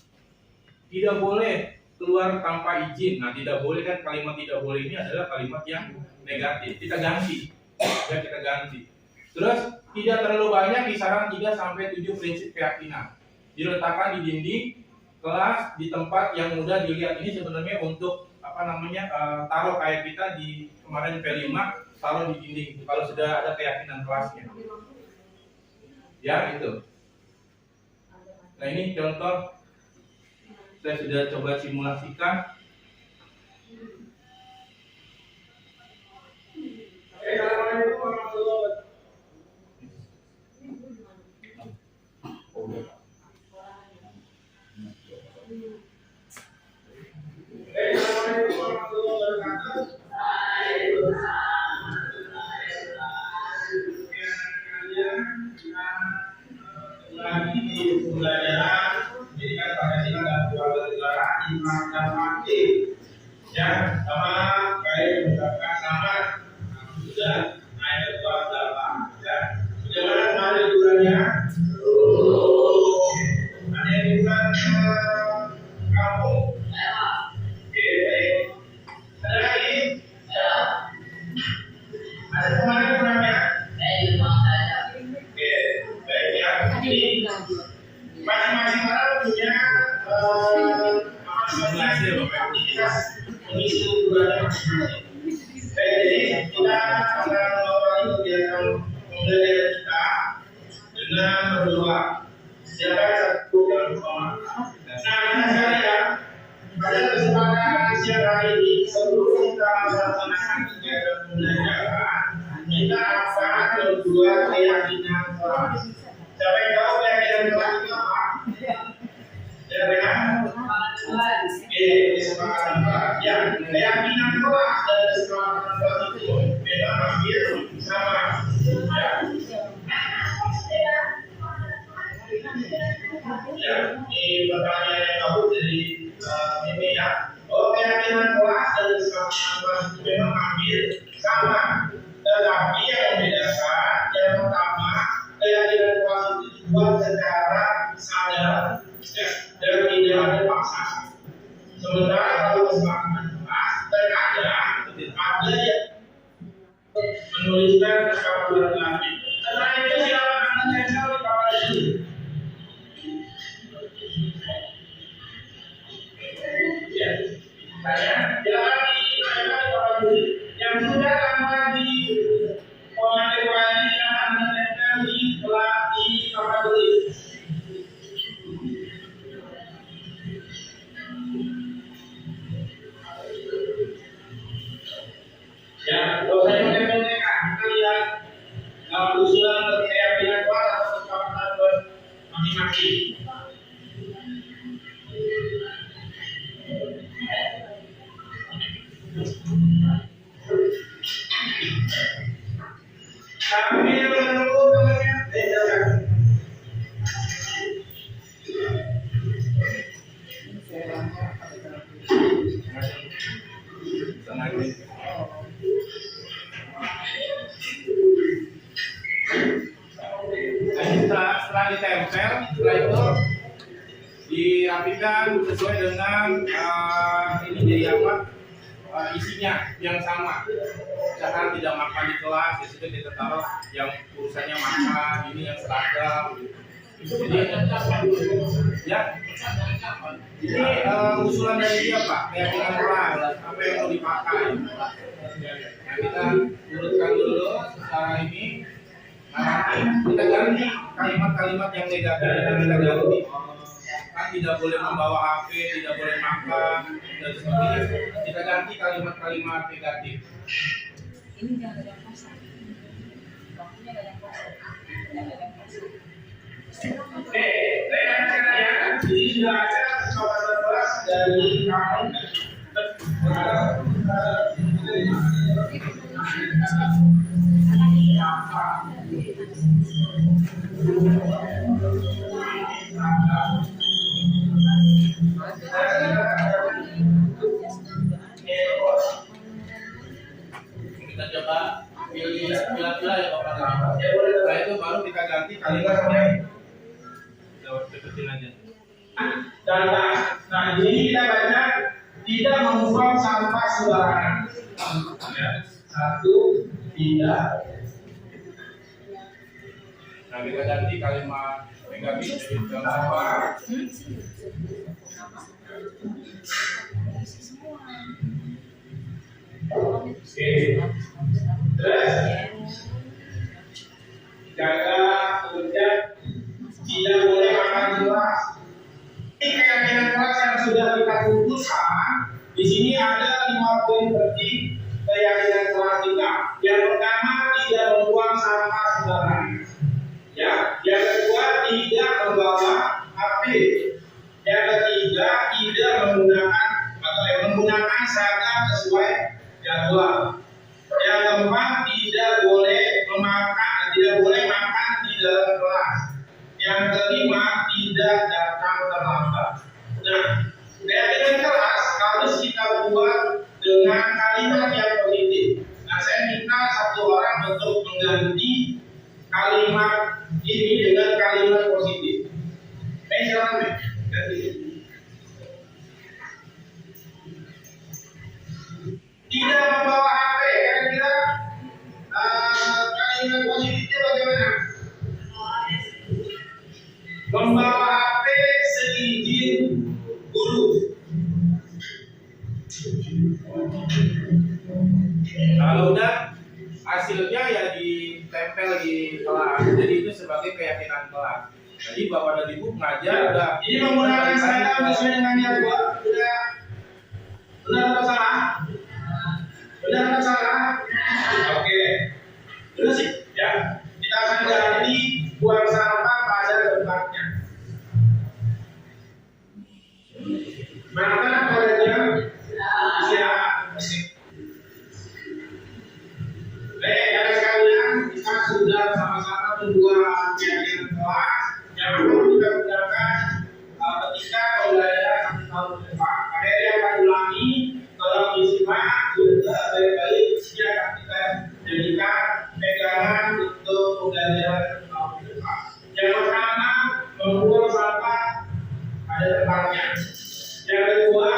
tidak boleh keluar tanpa izin. Nah, tidak boleh kan, kalimat tidak boleh ini adalah kalimat yang negatif. Kita ganti. Ya, kita ganti. Terus tidak terlalu banyak, kisaran 3-7 prinsip keyakinan. Diletakkan di dinding kelas, di tempat yang mudah dilihat. Ini sebenarnya untuk taruh kayak kita di kemarin P5, taruh di dinding kalau sudah ada keyakinan kelasnya. Ya, itu. Nah, ini contoh saya sudah coba simulasikan. Ada kemana kurangnya? Saya di rumah saja. Oke, baik ya. Jadi masing-masing orang punya aktivitas mengisi liburannya masing-masing. Baik, jadi kita akan melakukan kegiatan pembelajaran kita dengan berdoa. Silakan satu yang pertama. Nah, sekalian, pada kesempatan siang hari ini sebelum kita melaksanakan kegiatan pembelajaran, kita akan membuat keyakinan kelas. Siapa yang tahu keyakinan kelas itu apa? Siapa yang tahu? Kesepakatan kelas. Ya, keyakinan kelas dan kesepakatan kelas itu memang hampir sama. Ya, ini pertanyaan yang bagus dari ini ya. Oh, keyakinan kelas dan kesepakatan kelas itu memang hampir sama. Tetapi yang membedakan yang pertama, keyakinan kelas itu dibuat secara sadar ya, dan tidak ada paksaan. Sementara kalau kesepakatan kelas terkadang ada yang menuliskan kesepakatan lagi. Setelah itu silakan anda cancel di bawah ini. Ya, saya silakan di bawah ini. Yang sudah lama di komando wali yang anda tempel di papan tulis. Ya, kalau saya menempelkan, kita lihat usulan keyakinan kelas atau kesepakatan buat masing-masing. Sambil menunggu temannya, silakan. Setelah ditempel, setelah itu dirapikan sesuai dengan ini jadi apa isinya yang sama. Misalkan tidak makan di kelas, ya sudah kita taruh yang urusannya makan, ini yang seragam. Jadi ya, ini usulan dari dia Pak, keyakinan kelas apa yang mau dipakai. Nah, kita urutkan dulu secara ini. Nah, kita ganti kalimat-kalimat yang negatif kita ganti. Kan tidak boleh membawa HP, tidak boleh makan, dan sebagainya. Kita ganti kalimat-kalimat negatif. Ini jangan ada yang pasang. Waktunya ada yang pasang. Jangan ada yang pasang. Oke, rekan sekalian, ini sudah ada kesepakatan kelas dari kamu. Kita coba pilih-pilih ya Bapak. Setelah itu baru kita ganti kalimatnya. Deketin aja. Nah, di sini kita baca tidak membuang sampah sembarangan. Ya, satu, tidak. Nah, kita ganti kalimat negatif jadi buang sampah. Oke. Terus jaga kemudian tidak boleh makan di kelas. Ini keyakinan kelas yang sudah kita putuskan. Di sini ada 5 poin penting keyakinan kelas kita. Yang pertama, tidak membuang sampah sembarangan. Ya, yang kedua, tidak membawa HP. Yang ketiga, tidak menggunakan menggunakan seragam sesuai jadwal. Yang keempat, tidak boleh makan di dalam kelas. Yang kelima, tidak datang terlambat. Nah, keyakinan kelas harus kita buat dengan kalimat yang positif. Nah, saya minta hasilnya ya ditempel di kelas. Jadi itu sebagai keyakinan kelas. Jadi Bapak dan Ibu ngajar udah. Ini menggunakan saya sesuai dengan yang gua udah atau salah? Benar atau salah? Oke. Terus sih ya kita akan ganti buang sampah pada tempatnya. Maka padanya siap. Baik, ada sekalian kita sudah sama-sama membuat keyakinan kelas yang akan kita gunakan ketika pembelajaran 1 tahun ke depan. Materi yang akan ulangi tolong disimak juga baik-baik sehingga akan kita jadikan pegangan untuk pembelajaran 1 tahun ke depan. Yang pertama, membuang sampah pada tempatnya. Yang kedua,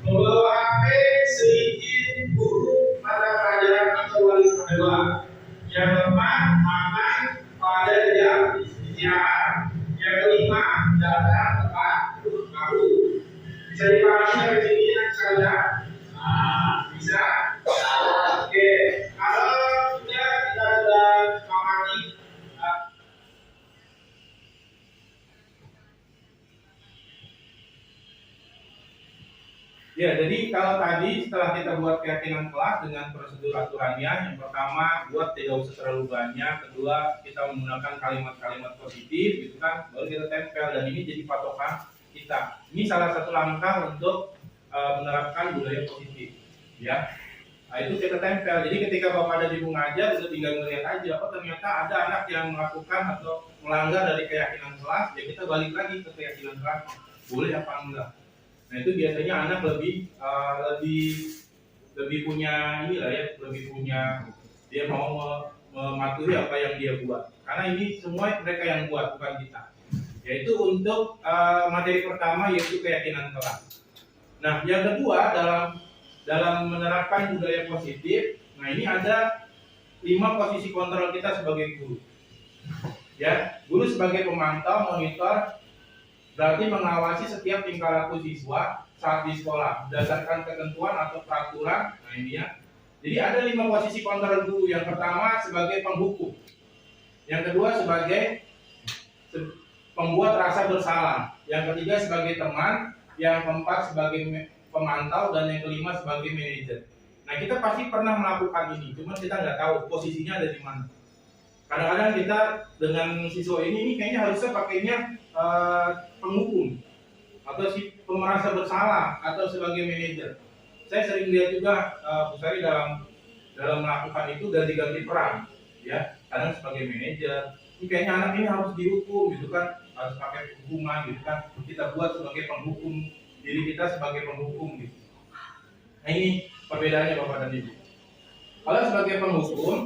membawa HP seizin guru mata pelajaran atau wali kedua. Yang keempat, makan pada jam istirahat. Yang kelima, datang tepat waktu. Bisa dipahami dari sini nanti saja? Bisa? Oke. Kalau sudah kita sudah pahami. Ya, jadi kalau tadi setelah kita buat keyakinan kelas dengan prosedur aturannya, yang pertama buat tidak usah terlalu banyak, kedua kita menggunakan kalimat-kalimat positif, gitu kan, baru kita tempel dan ini jadi patokan kita. Ini salah satu langkah untuk menerapkan budaya positif, ya. Nah itu kita tempel. Jadi ketika Bapak dan Ibu ngajar, udah tinggal melihat aja, oh ternyata ada anak yang melakukan atau melanggar dari keyakinan kelas, ya kita balik lagi ke keyakinan kelas, boleh apa enggak. Nah itu biasanya anak lebih punya inilah ya, lebih punya dia mau mematuhi apa yang dia buat. Karena ini semua mereka yang buat, bukan kita. Yaitu untuk materi pertama yaitu keyakinan kelas. Nah yang kedua dalam menerapkan budaya positif, nah ini ada 5 posisi kontrol kita sebagai guru. Ya, guru sebagai pemantau, monitor, berarti mengawasi setiap tingkah laku siswa saat di sekolah berdasarkan ketentuan atau peraturan. Nah ini ya. Jadi ada 5 posisi kontrol guru. Yang pertama sebagai penghukum, yang kedua sebagai pembuat rasa bersalah, yang ketiga sebagai teman, yang keempat sebagai pemantau, dan yang kelima sebagai manajer. Nah kita pasti pernah melakukan ini, cuma kita nggak tahu posisinya ada di mana. Kadang-kadang kita dengan siswa ini kayaknya harusnya pakainya penghukum atau si pemerasa bersalah atau sebagai manajer. Saya sering lihat juga Bu Sari dalam melakukan itu ganti-ganti peran, ya. Kadang sebagai manajer, ini kayaknya anak ini harus dihukum, gitu kan, harus pakai hukuman, gitu kan. Kita buat sebagai penghukum, diri kita sebagai penghukum, gitu. Nah ini perbedaannya Bapak dan Ibu. Kalau sebagai penghukum,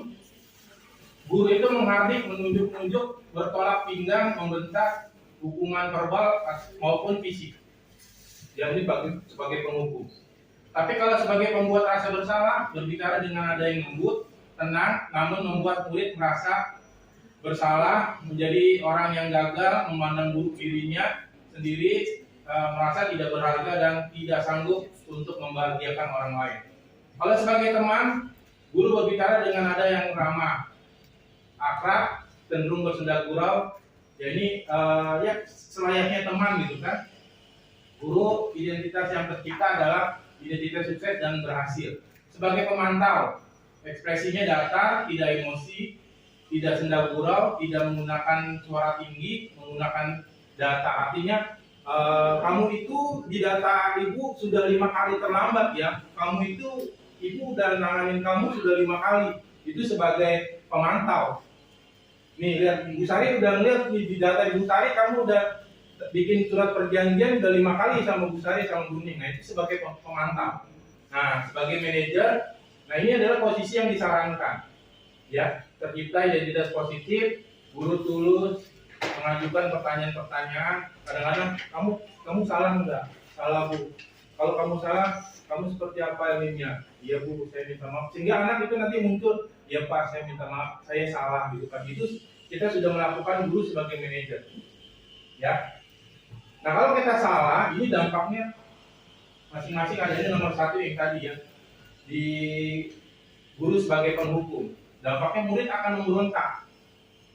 guru itu menghardik, menunjuk-nunjuk, bertolak pinggang, membentak, hukuman verbal maupun fisik. Yang ini sebagai penghukum. Tapi kalau sebagai pembuat rasa bersalah, berbicara dengan nada yang lembut, tenang, namun membuat murid merasa bersalah, menjadi orang yang gagal, memandang buruk dirinya sendiri, merasa tidak berharga dan tidak sanggup untuk membahagiakan orang lain. Kalau sebagai teman, guru berbicara dengan nada yang ramah, akrab, cenderung bersenda gurau. Ya ini ya selayaknya teman, gitu kan. Guru identitas yang tercipta adalah identitas sukses dan berhasil. Sebagai pemantau, ekspresinya datar, tidak emosi, tidak senda gurau, tidak menggunakan suara tinggi, menggunakan data. Artinya kamu itu di data ibu sudah 5 kali terlambat ya. Kamu itu ibu udah nanganin kamu sudah 5 kali. Itu sebagai pemantau. Nih lihat, Bu Sari udah ngeliat di data Ibu Sari kamu udah bikin surat perjanjian udah 5 kali sama Bu Sari sama Bu Ning. Nah itu sebagai pemantau. Nah sebagai manajer, nah ini adalah posisi yang disarankan. Ya, tercipta identitas positif, guru tulus, mengajukan pertanyaan-pertanyaan. Kadang-kadang kamu salah enggak? Salah Bu. Kalau kamu salah, kamu seperti apa ilmunya? Iya Bu, saya minta maaf. Sehingga anak itu nanti muncul, ya Pak, saya minta maaf, saya salah, gitu kan. Itu kita sudah melakukan guru sebagai manajer. Ya. Nah kalau kita salah, ini dampaknya masing-masing adanya nomor 1 yang tadi ya, di guru sebagai penghukum. dampaknya murid akan memberontak.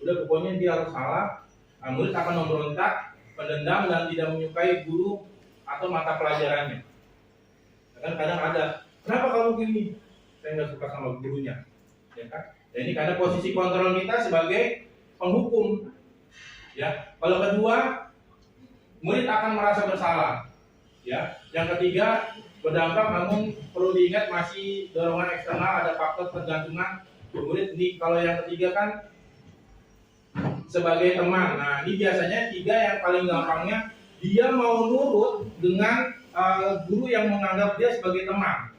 Udah pokoknya dia harus salah, murid akan memberontak, pendendam dan tidak menyukai guru atau mata pelajarannya. Kan kadang ada, kenapa kamu gini? Saya nggak suka sama gurunya, ya kan? Jadi karena posisi kontrol kita sebagai penghukum, ya. Kalau kedua, murid akan merasa bersalah, ya. Yang ketiga, berdampak, namun perlu diingat masih dorongan eksternal, ada faktor ketergantungan murid. Ini kalau yang ketiga kan sebagai teman. Nah, ini biasanya tiga yang paling gampangnya dia mau nurut dengan guru yang menganggap dia sebagai teman.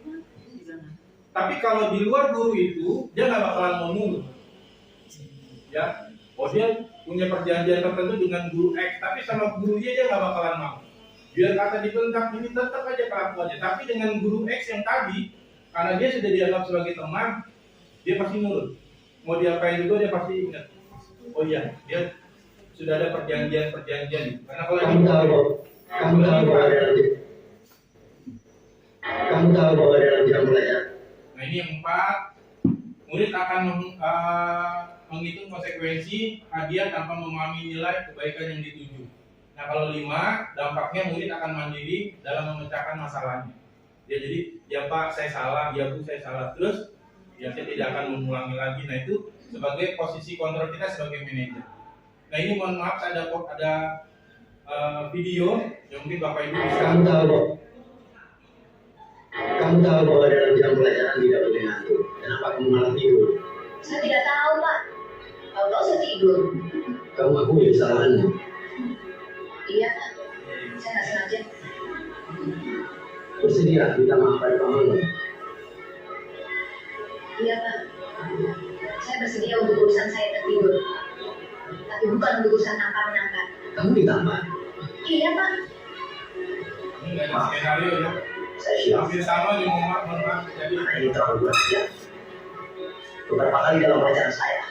Tapi kalau di luar guru itu dia nggak bakalan mau nurut. Ya, oh dia punya perjanjian tertentu dengan guru X, tapi sama guru dia nggak bakalan mau. Biar kata dibentak ini tetap aja kelakuannya. Tapi dengan guru X yang tadi, karena dia sudah dianggap sebagai teman, dia pasti nurut. Mau diapain juga dia pasti ingat. Oh iya, dia sudah ada perjanjian. Karena kalau kamu tahu bahwa dalam jam belajar. Nah ini yang 4, murid akan menghitung konsekuensi hadiah tanpa memahami nilai kebaikan yang dituju. Nah kalau 5, dampaknya murid akan mandiri dalam memecahkan masalahnya. Ya jadi, ya Pak saya salah, ya Bu saya salah, terus ya saya tidak akan mengulangi lagi. Nah itu sebagai posisi kontrol kita sebagai manajer. Nah ini mohon maaf ada video yang mungkin Bapak Ibu bisa. Kamu tahu bahwa dalam jam pelajaran tidak boleh ngantuk. Kenapa kamu malah tidur? Saya tidak tahu, Pak. Tahu saya tidur. Kamu akui kesalahanmu. Iya, Pak. Saya nggak sengaja. Bersedia minta maaf pada pamanmu. Iya, Pak. Saya bersedia untuk urusan saya tertidur. Tapi bukan untuk urusan nampar-nampar. Kamu ditampar? Iya, Pak. Ini nggak ada skenario ya. Saya siap. Hampir sama di mohon maaf jadi. Ini terlalu berat ya. Beberapa kali dalam pelajaran saya,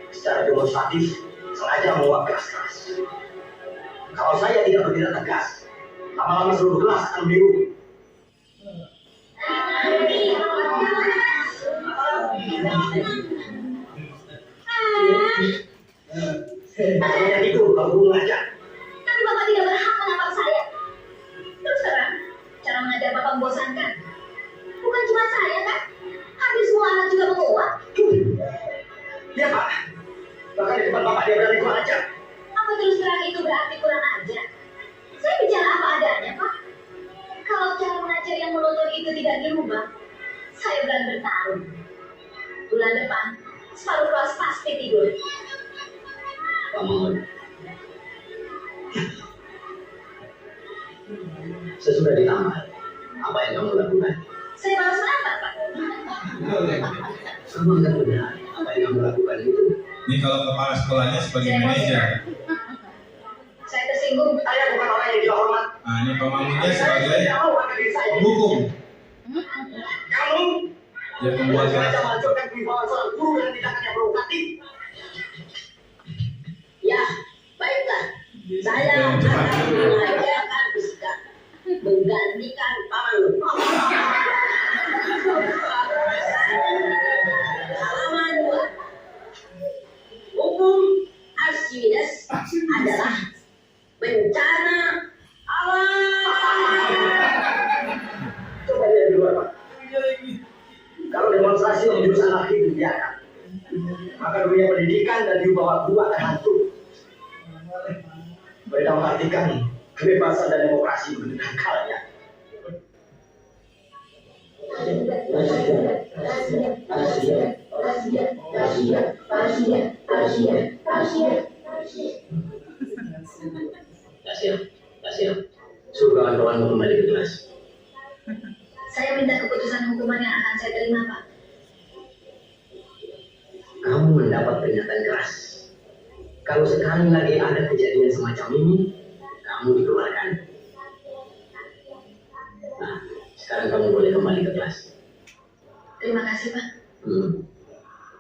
secara demonstratif sengaja menguap keras-keras. Kalau saya tidak bertindak tegas, lama-lama seluruh kelas akan biru. Saya itu kalau guru ngajar. Tapi Bapak tidak berhak menampar saya. Terus terang, cara mengajar Bapak membosankan. Bukan cuma saya, kan? Hampir semua anak juga menguap. Ya Pak, bahkan di depan Bapak dia berani kurang ajar. Apa terus terang itu berarti kurang ajar? Saya bicara apa adanya, Pak. Kalau cara mengajar yang monoton itu tidak dirubah, saya berani bertaruh. Bulan depan, separuh kelas pasti tidur. Pak Mahmud, sesudah ditampar, apa yang kamu lakukan? Saya balas menampar, Pak. Kamu akan benar apa yang kamu lakukan itu. Ini kalau kepala sekolahnya sebagai manajer. Saya tersinggung. Saya bukan orang yang dihormat. Nah ini pemangkunya sebagai hukum. Kamu Ya pembuat sengaja menghancurkan kewibawaan seorang guru dengan tindakan yang provokatif. Ya, baiklah. Saya akan mengajarkan fisika menggantikan pamanmu. Halaman 2. Hukum Archimedes adalah bencana alam. Coba lihat di luar, Pak. Kalau demonstrasi menjurus anarki dibiarkan, maka dunia pendidikan dan diubah guru akan hancur. Mereka mengartikan kebebasan dan demokrasi begitu kalanya. Kasihan. Suruh kawan-kawanmu kembali ke kelas. Saya minta keputusan hukuman yang akan saya terima, Pak. Kamu mendapat peringatan keras. Kalau sekali lagi ada kejadian semacam ini, kamu dikeluarkan. Nah, sekarang kamu boleh kembali ke kelas. Terima kasih, Pak.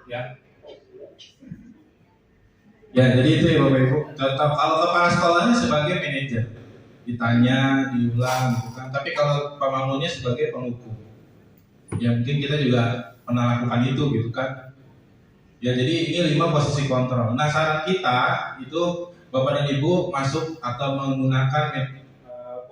Ya. Ya jadi itu ya Bapak Ibu. Tetap kalau kepala sekolahnya sebagai manajer, ditanya, diulang gitu kan. Tapi kalau pemangkunya sebagai penghukum, ya mungkin kita juga pernah lakukan itu gitu kan. Ya, jadi ini 5 posisi kontrol. Nah, saran kita itu Bapak dan Ibu masuk atau menggunakan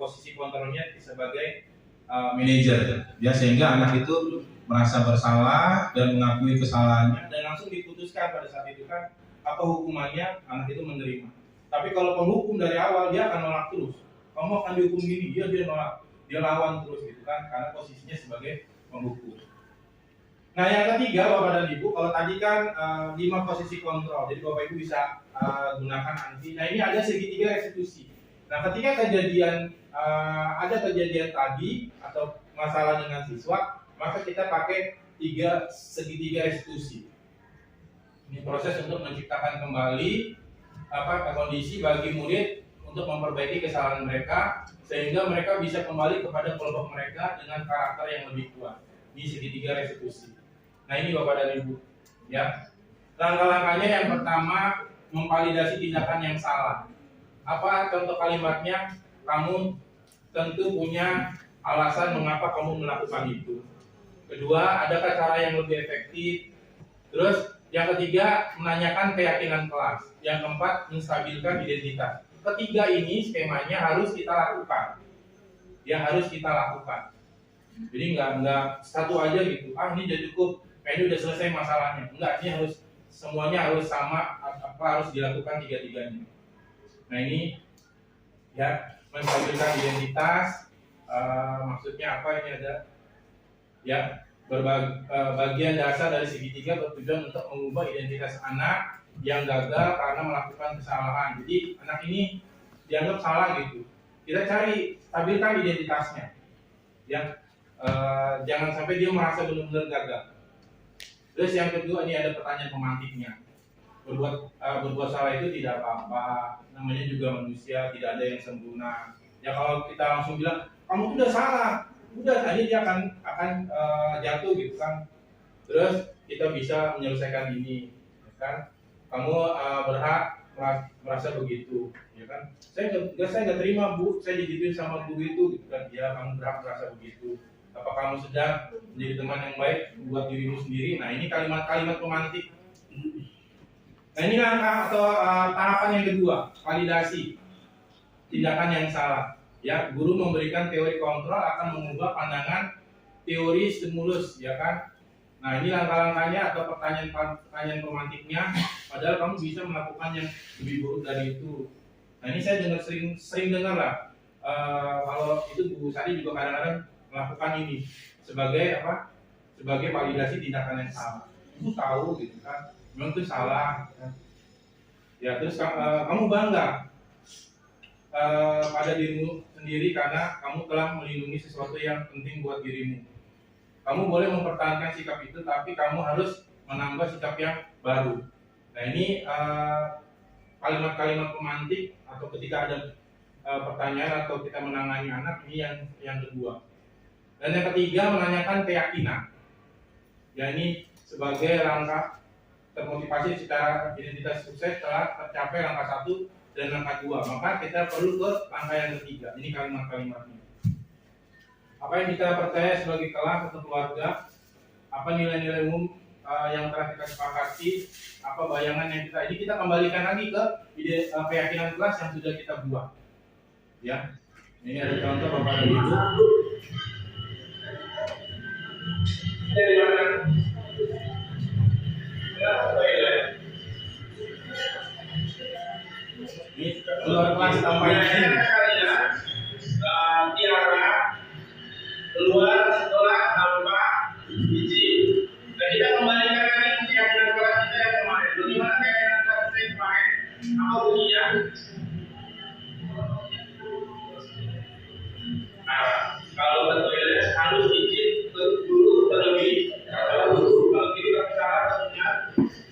posisi kontrolnya sebagai manajer, ya, sehingga anak itu merasa bersalah dan mengakui kesalahannya dan langsung diputuskan pada saat itu kan apa hukumannya, anak itu menerima. Tapi kalau penghukum dari awal dia akan nolak terus. Kamu akan dihukum gini, dia nolak, dia lawan terus gitu kan, karena posisinya sebagai penghukum. Nah, yang ketiga Bapak dan Ibu, kalau tadi kan 5 posisi kontrol, jadi Bapak Ibu bisa gunakan nanti. Nah, ini ada segitiga restitusi. Nah, ketika ada kejadian tadi atau masalah dengan siswa, maka kita pakai segitiga restitusi. Ini proses untuk menciptakan kembali kondisi bagi murid untuk memperbaiki kesalahan mereka sehingga mereka bisa kembali kepada kelompok mereka dengan karakter yang lebih kuat. Ini segitiga restitusi. Nah, ini Bapak dan Ibu, ya. Langkah-langkahnya yang pertama, memvalidasi tindakan yang salah. Apa contoh kalimatnya? Kamu tentu punya alasan mengapa kamu melakukan itu. Kedua, adakah cara yang lebih efektif? Terus, yang ketiga, menanyakan keyakinan kelas. Yang keempat, menstabilkan identitas. Ketiga ini skemanya harus kita lakukan. Yang harus kita lakukan. Jadi nggak satu aja gitu. Ini udah cukup. Kayaknya udah selesai masalahnya. Enggak, ini semuanya harus sama. Harus dilakukan tiga-tiganya. Nah, ini ya, menstabilkan identitas. Maksudnya apa ini ada? Ya, bagian dasar dari segitiga bertujuan untuk mengubah identitas anak yang gagal karena melakukan kesalahan. Jadi anak ini dianggap salah gitu. Kita cari stabilkan identitasnya. Ya, jangan sampai dia merasa benar-benar gagal. Terus yang kedua, ini ada pertanyaan pemantiknya. Berbuat salah itu tidak apa-apa. Namanya juga manusia, tidak ada yang sempurna. Ya, kalau kita langsung bilang kamu sudah salah, udah tadi dia akan jatuh gitu kan. Terus kita bisa menyelesaikan ini, ya kan? Kamu berhak merasa begitu, ya kan? Saya nggak terima Bu, saya digituin sama guru itu, gitu kan? Ya, kamu berhak merasa begitu. Apa kamu sedang menjadi teman yang baik buat dirimu sendiri? Nah, ini kalimat-kalimat pemantik. Nah, ini langkah atau tahapan yang kedua, validasi tindakan yang salah. Ya, guru memberikan teori kontrol akan mengubah pandangan teori stimulus, ya kan? Nah, ini langkah-langkahnya atau pertanyaan pemantiknya. Padahal kamu bisa melakukan yang lebih buruk dari itu. Nah, ini saya sering dengar lah. Kalau itu Bu Sari juga kadang-kadang melakukan ini sebagai apa? Sebagai validasi tindakan yang salah. Itu tahu gitu kan? Memang itu salah. Ya, terus kamu bangga pada dirimu sendiri karena kamu telah melindungi sesuatu yang penting buat dirimu. Kamu boleh mempertahankan sikap itu, tapi kamu harus menambah sikap yang baru. Nah, ini kalimat-kalimat pemantik atau ketika ada pertanyaan atau kita menangani anak, ini yang kedua. Dan yang ketiga, menanyakan keyakinan. Ya, ini sebagai langkah termotivasi secara identitas sukses telah tercapai langkah 1 dan langkah 2. Maka kita perlu ke langkah yang ketiga. Ini kalimat-kalimatnya. Apa yang kita percaya sebagai kelas atau keluarga, apa nilai-nilai umum yang telah kita sepakati, apa bayangan yang ini kita kembalikan lagi ke keyakinan kelas yang sudah kita buat. Ya, ini ada contoh Bapak dan Ibu. Dari mana? Ini keluar kelas tanpa izin. Tiara keluar setelah tanpa izin. Dan kita kembalikan lagi ke keyakinan kelas kita yang kemarin. Bagaimana keyakinan kelas kita yang kemarin? Apa bunyinya? Nah, kalau betul harus izin ke guru terlebih dahulu. Kalau kita salah,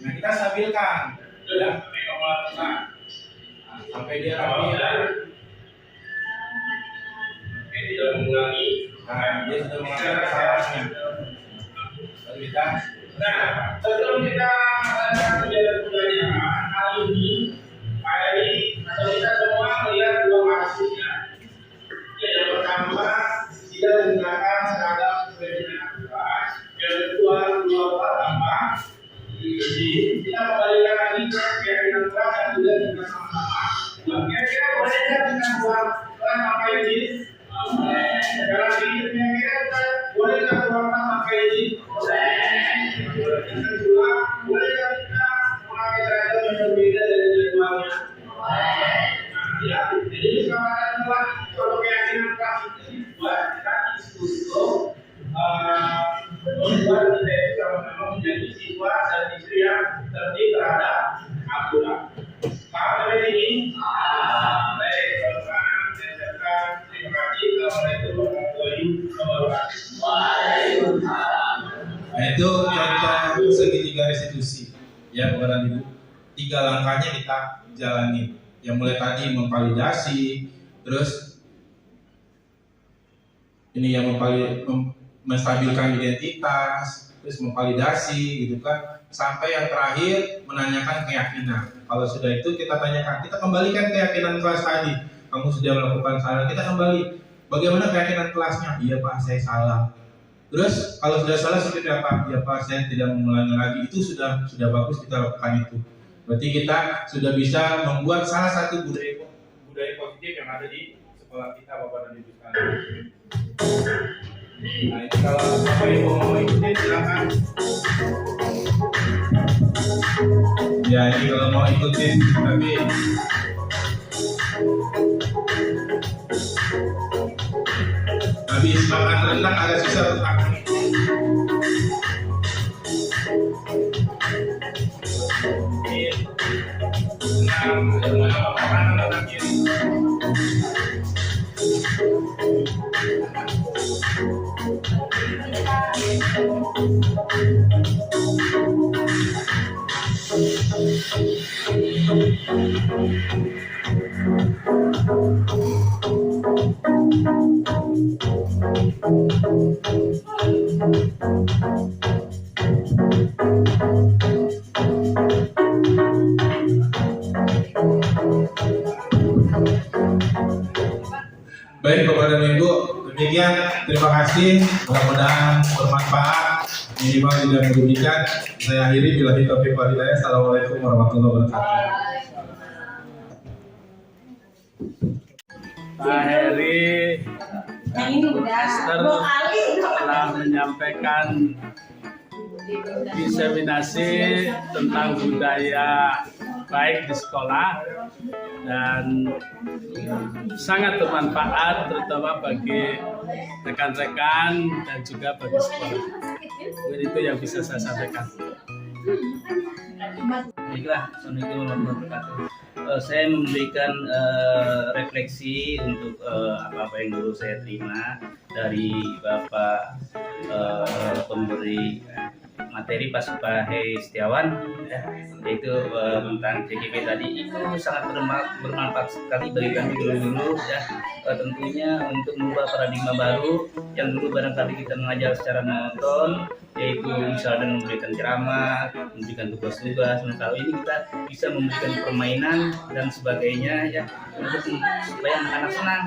nah kita stabilkan. Ya, sampai kamu lakukan. Sampai dia rapi dan tidak mengulangi. Nah, dia sudah mengalami kesalahannya. Lalu kita, nah, sebelum kita melakukan pembelajaran kali ini, atau kita semua melihat dua kasusnya. Yang pertama, tidak menggunakan seragam sesuai dengan aturan. Yang kedua, dua tambah izin. kita kembali lagi ke keyakinan kelas dan juga kita sama-sama. Kira-kira boleh nggak kita buat kelas pakai ini? Sekali lagi, kira-kira kita boleh nggak buat kelas pakai ini? Yang kedua, boleh nggak kita memakai seragam yang berbeda dari jadwalnya? Ya, jadi kesepakatan kelas kalau keyakinan kelas itu dibuat kita diskusi membuat kita itu sama-sama menjadi siswa dan siswi yang tertib terhadap aturan. Paham sampai sini? Baik, teman-teman, saya ucapkan terima kasih. Assalamualaikum warahmatullahi wabarakatuh. Waalaikumsalam. Nah itu contoh segitiga restitusi ya Bapak dan Ibu. 3 langkahnya kita jalani. Yang mulai tadi memvalidasi, terus ini yang menstabilkan identitas, terus memvalidasi gitu kan, sampai yang terakhir menanyakan keyakinan. Kalau sudah itu kita tanyakan, kita kembalikan keyakinan kelas tadi. Kamu sudah melakukan salah, kita kembali. Bagaimana keyakinan kelasnya? Iya Pak, saya salah. Terus kalau sudah salah seperti apa? Ya Pak, saya tidak mengulangi lagi. Itu sudah bagus kita lakukan itu. Berarti kita sudah bisa membuat salah satu budaya positif yang ada di sekolah kita, Bapak dan Ibu sekalian. Nah itu kalau Bapak Ibu mau ikutin silakan. Ya ini kalau mau ikutin, tapi habis makan rendang agak susah untuk makan. Baik Bapak dan Ibu, demikian terima kasih, mudah-mudahan bermanfaat, minimal tidak merugikan. Saya akhiri bila taufiq wal hidayah. Assalamualaikum warahmatullahi wabarakatuh. Pak Heri, Esther telah menyampaikan diseminasi tentang budaya baik di sekolah dan sangat bermanfaat terutama bagi rekan-rekan dan juga bagi sekolah. Itu yang bisa saya sampaikan. Baiklah, Assalamualaikum warahmatullahi wabarakatuh. Saya memberikan refleksi untuk apa-apa yang dulu saya terima dari Bapak pemberi materi Pak Heri Setiawan, yaitu tentang CGP tadi. Itu sangat bermanfaat sekali bagi kami dulu ya, tentunya untuk mengubah paradigma baru yang dulu barangkali kita mengajar secara monoton, yaitu misalnya memberikan ceramah, memberikan tugas-tugas. Nah kalau ini kita bisa memberikan permainan dan sebagainya ya, untuk supaya anak-anak senang,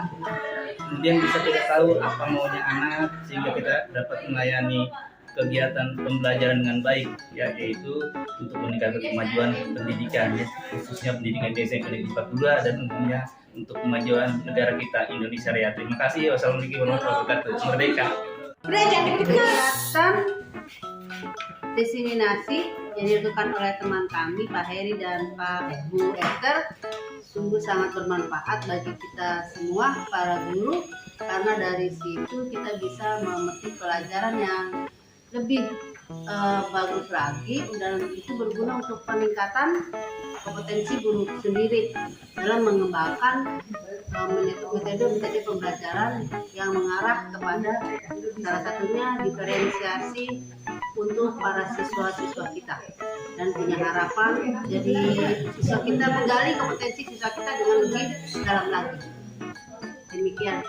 kemudian bisa kita tahu apa maunya anak sehingga kita dapat melayani kegiatan pembelajaran dengan baik ya, yaitu untuk meningkatkan kemajuan pendidikan ya, khususnya pendidikan SMP Negeri 42 dan tentunya untuk kemajuan negara kita Indonesia Raya. Terima kasih. Wassalamualaikum warahmatullahi wabarakatuh. Merdeka. Kegiatan diseminasi yang dilakukan oleh teman kami Pak Heri dan Pak Bu Esther sungguh sangat bermanfaat bagi kita semua para guru, karena dari situ kita bisa memetik pelajaran yang lebih bagus lagi, dan itu berguna untuk peningkatan kompetensi guru sendiri dalam mengembangkan metode pembelajaran yang mengarah kepada salah satunya diferensiasi untuk para siswa-siswa kita, dan punya harapan jadi siswa kita menggali kompetensi siswa kita dengan lebih dalam lagi. Demikian.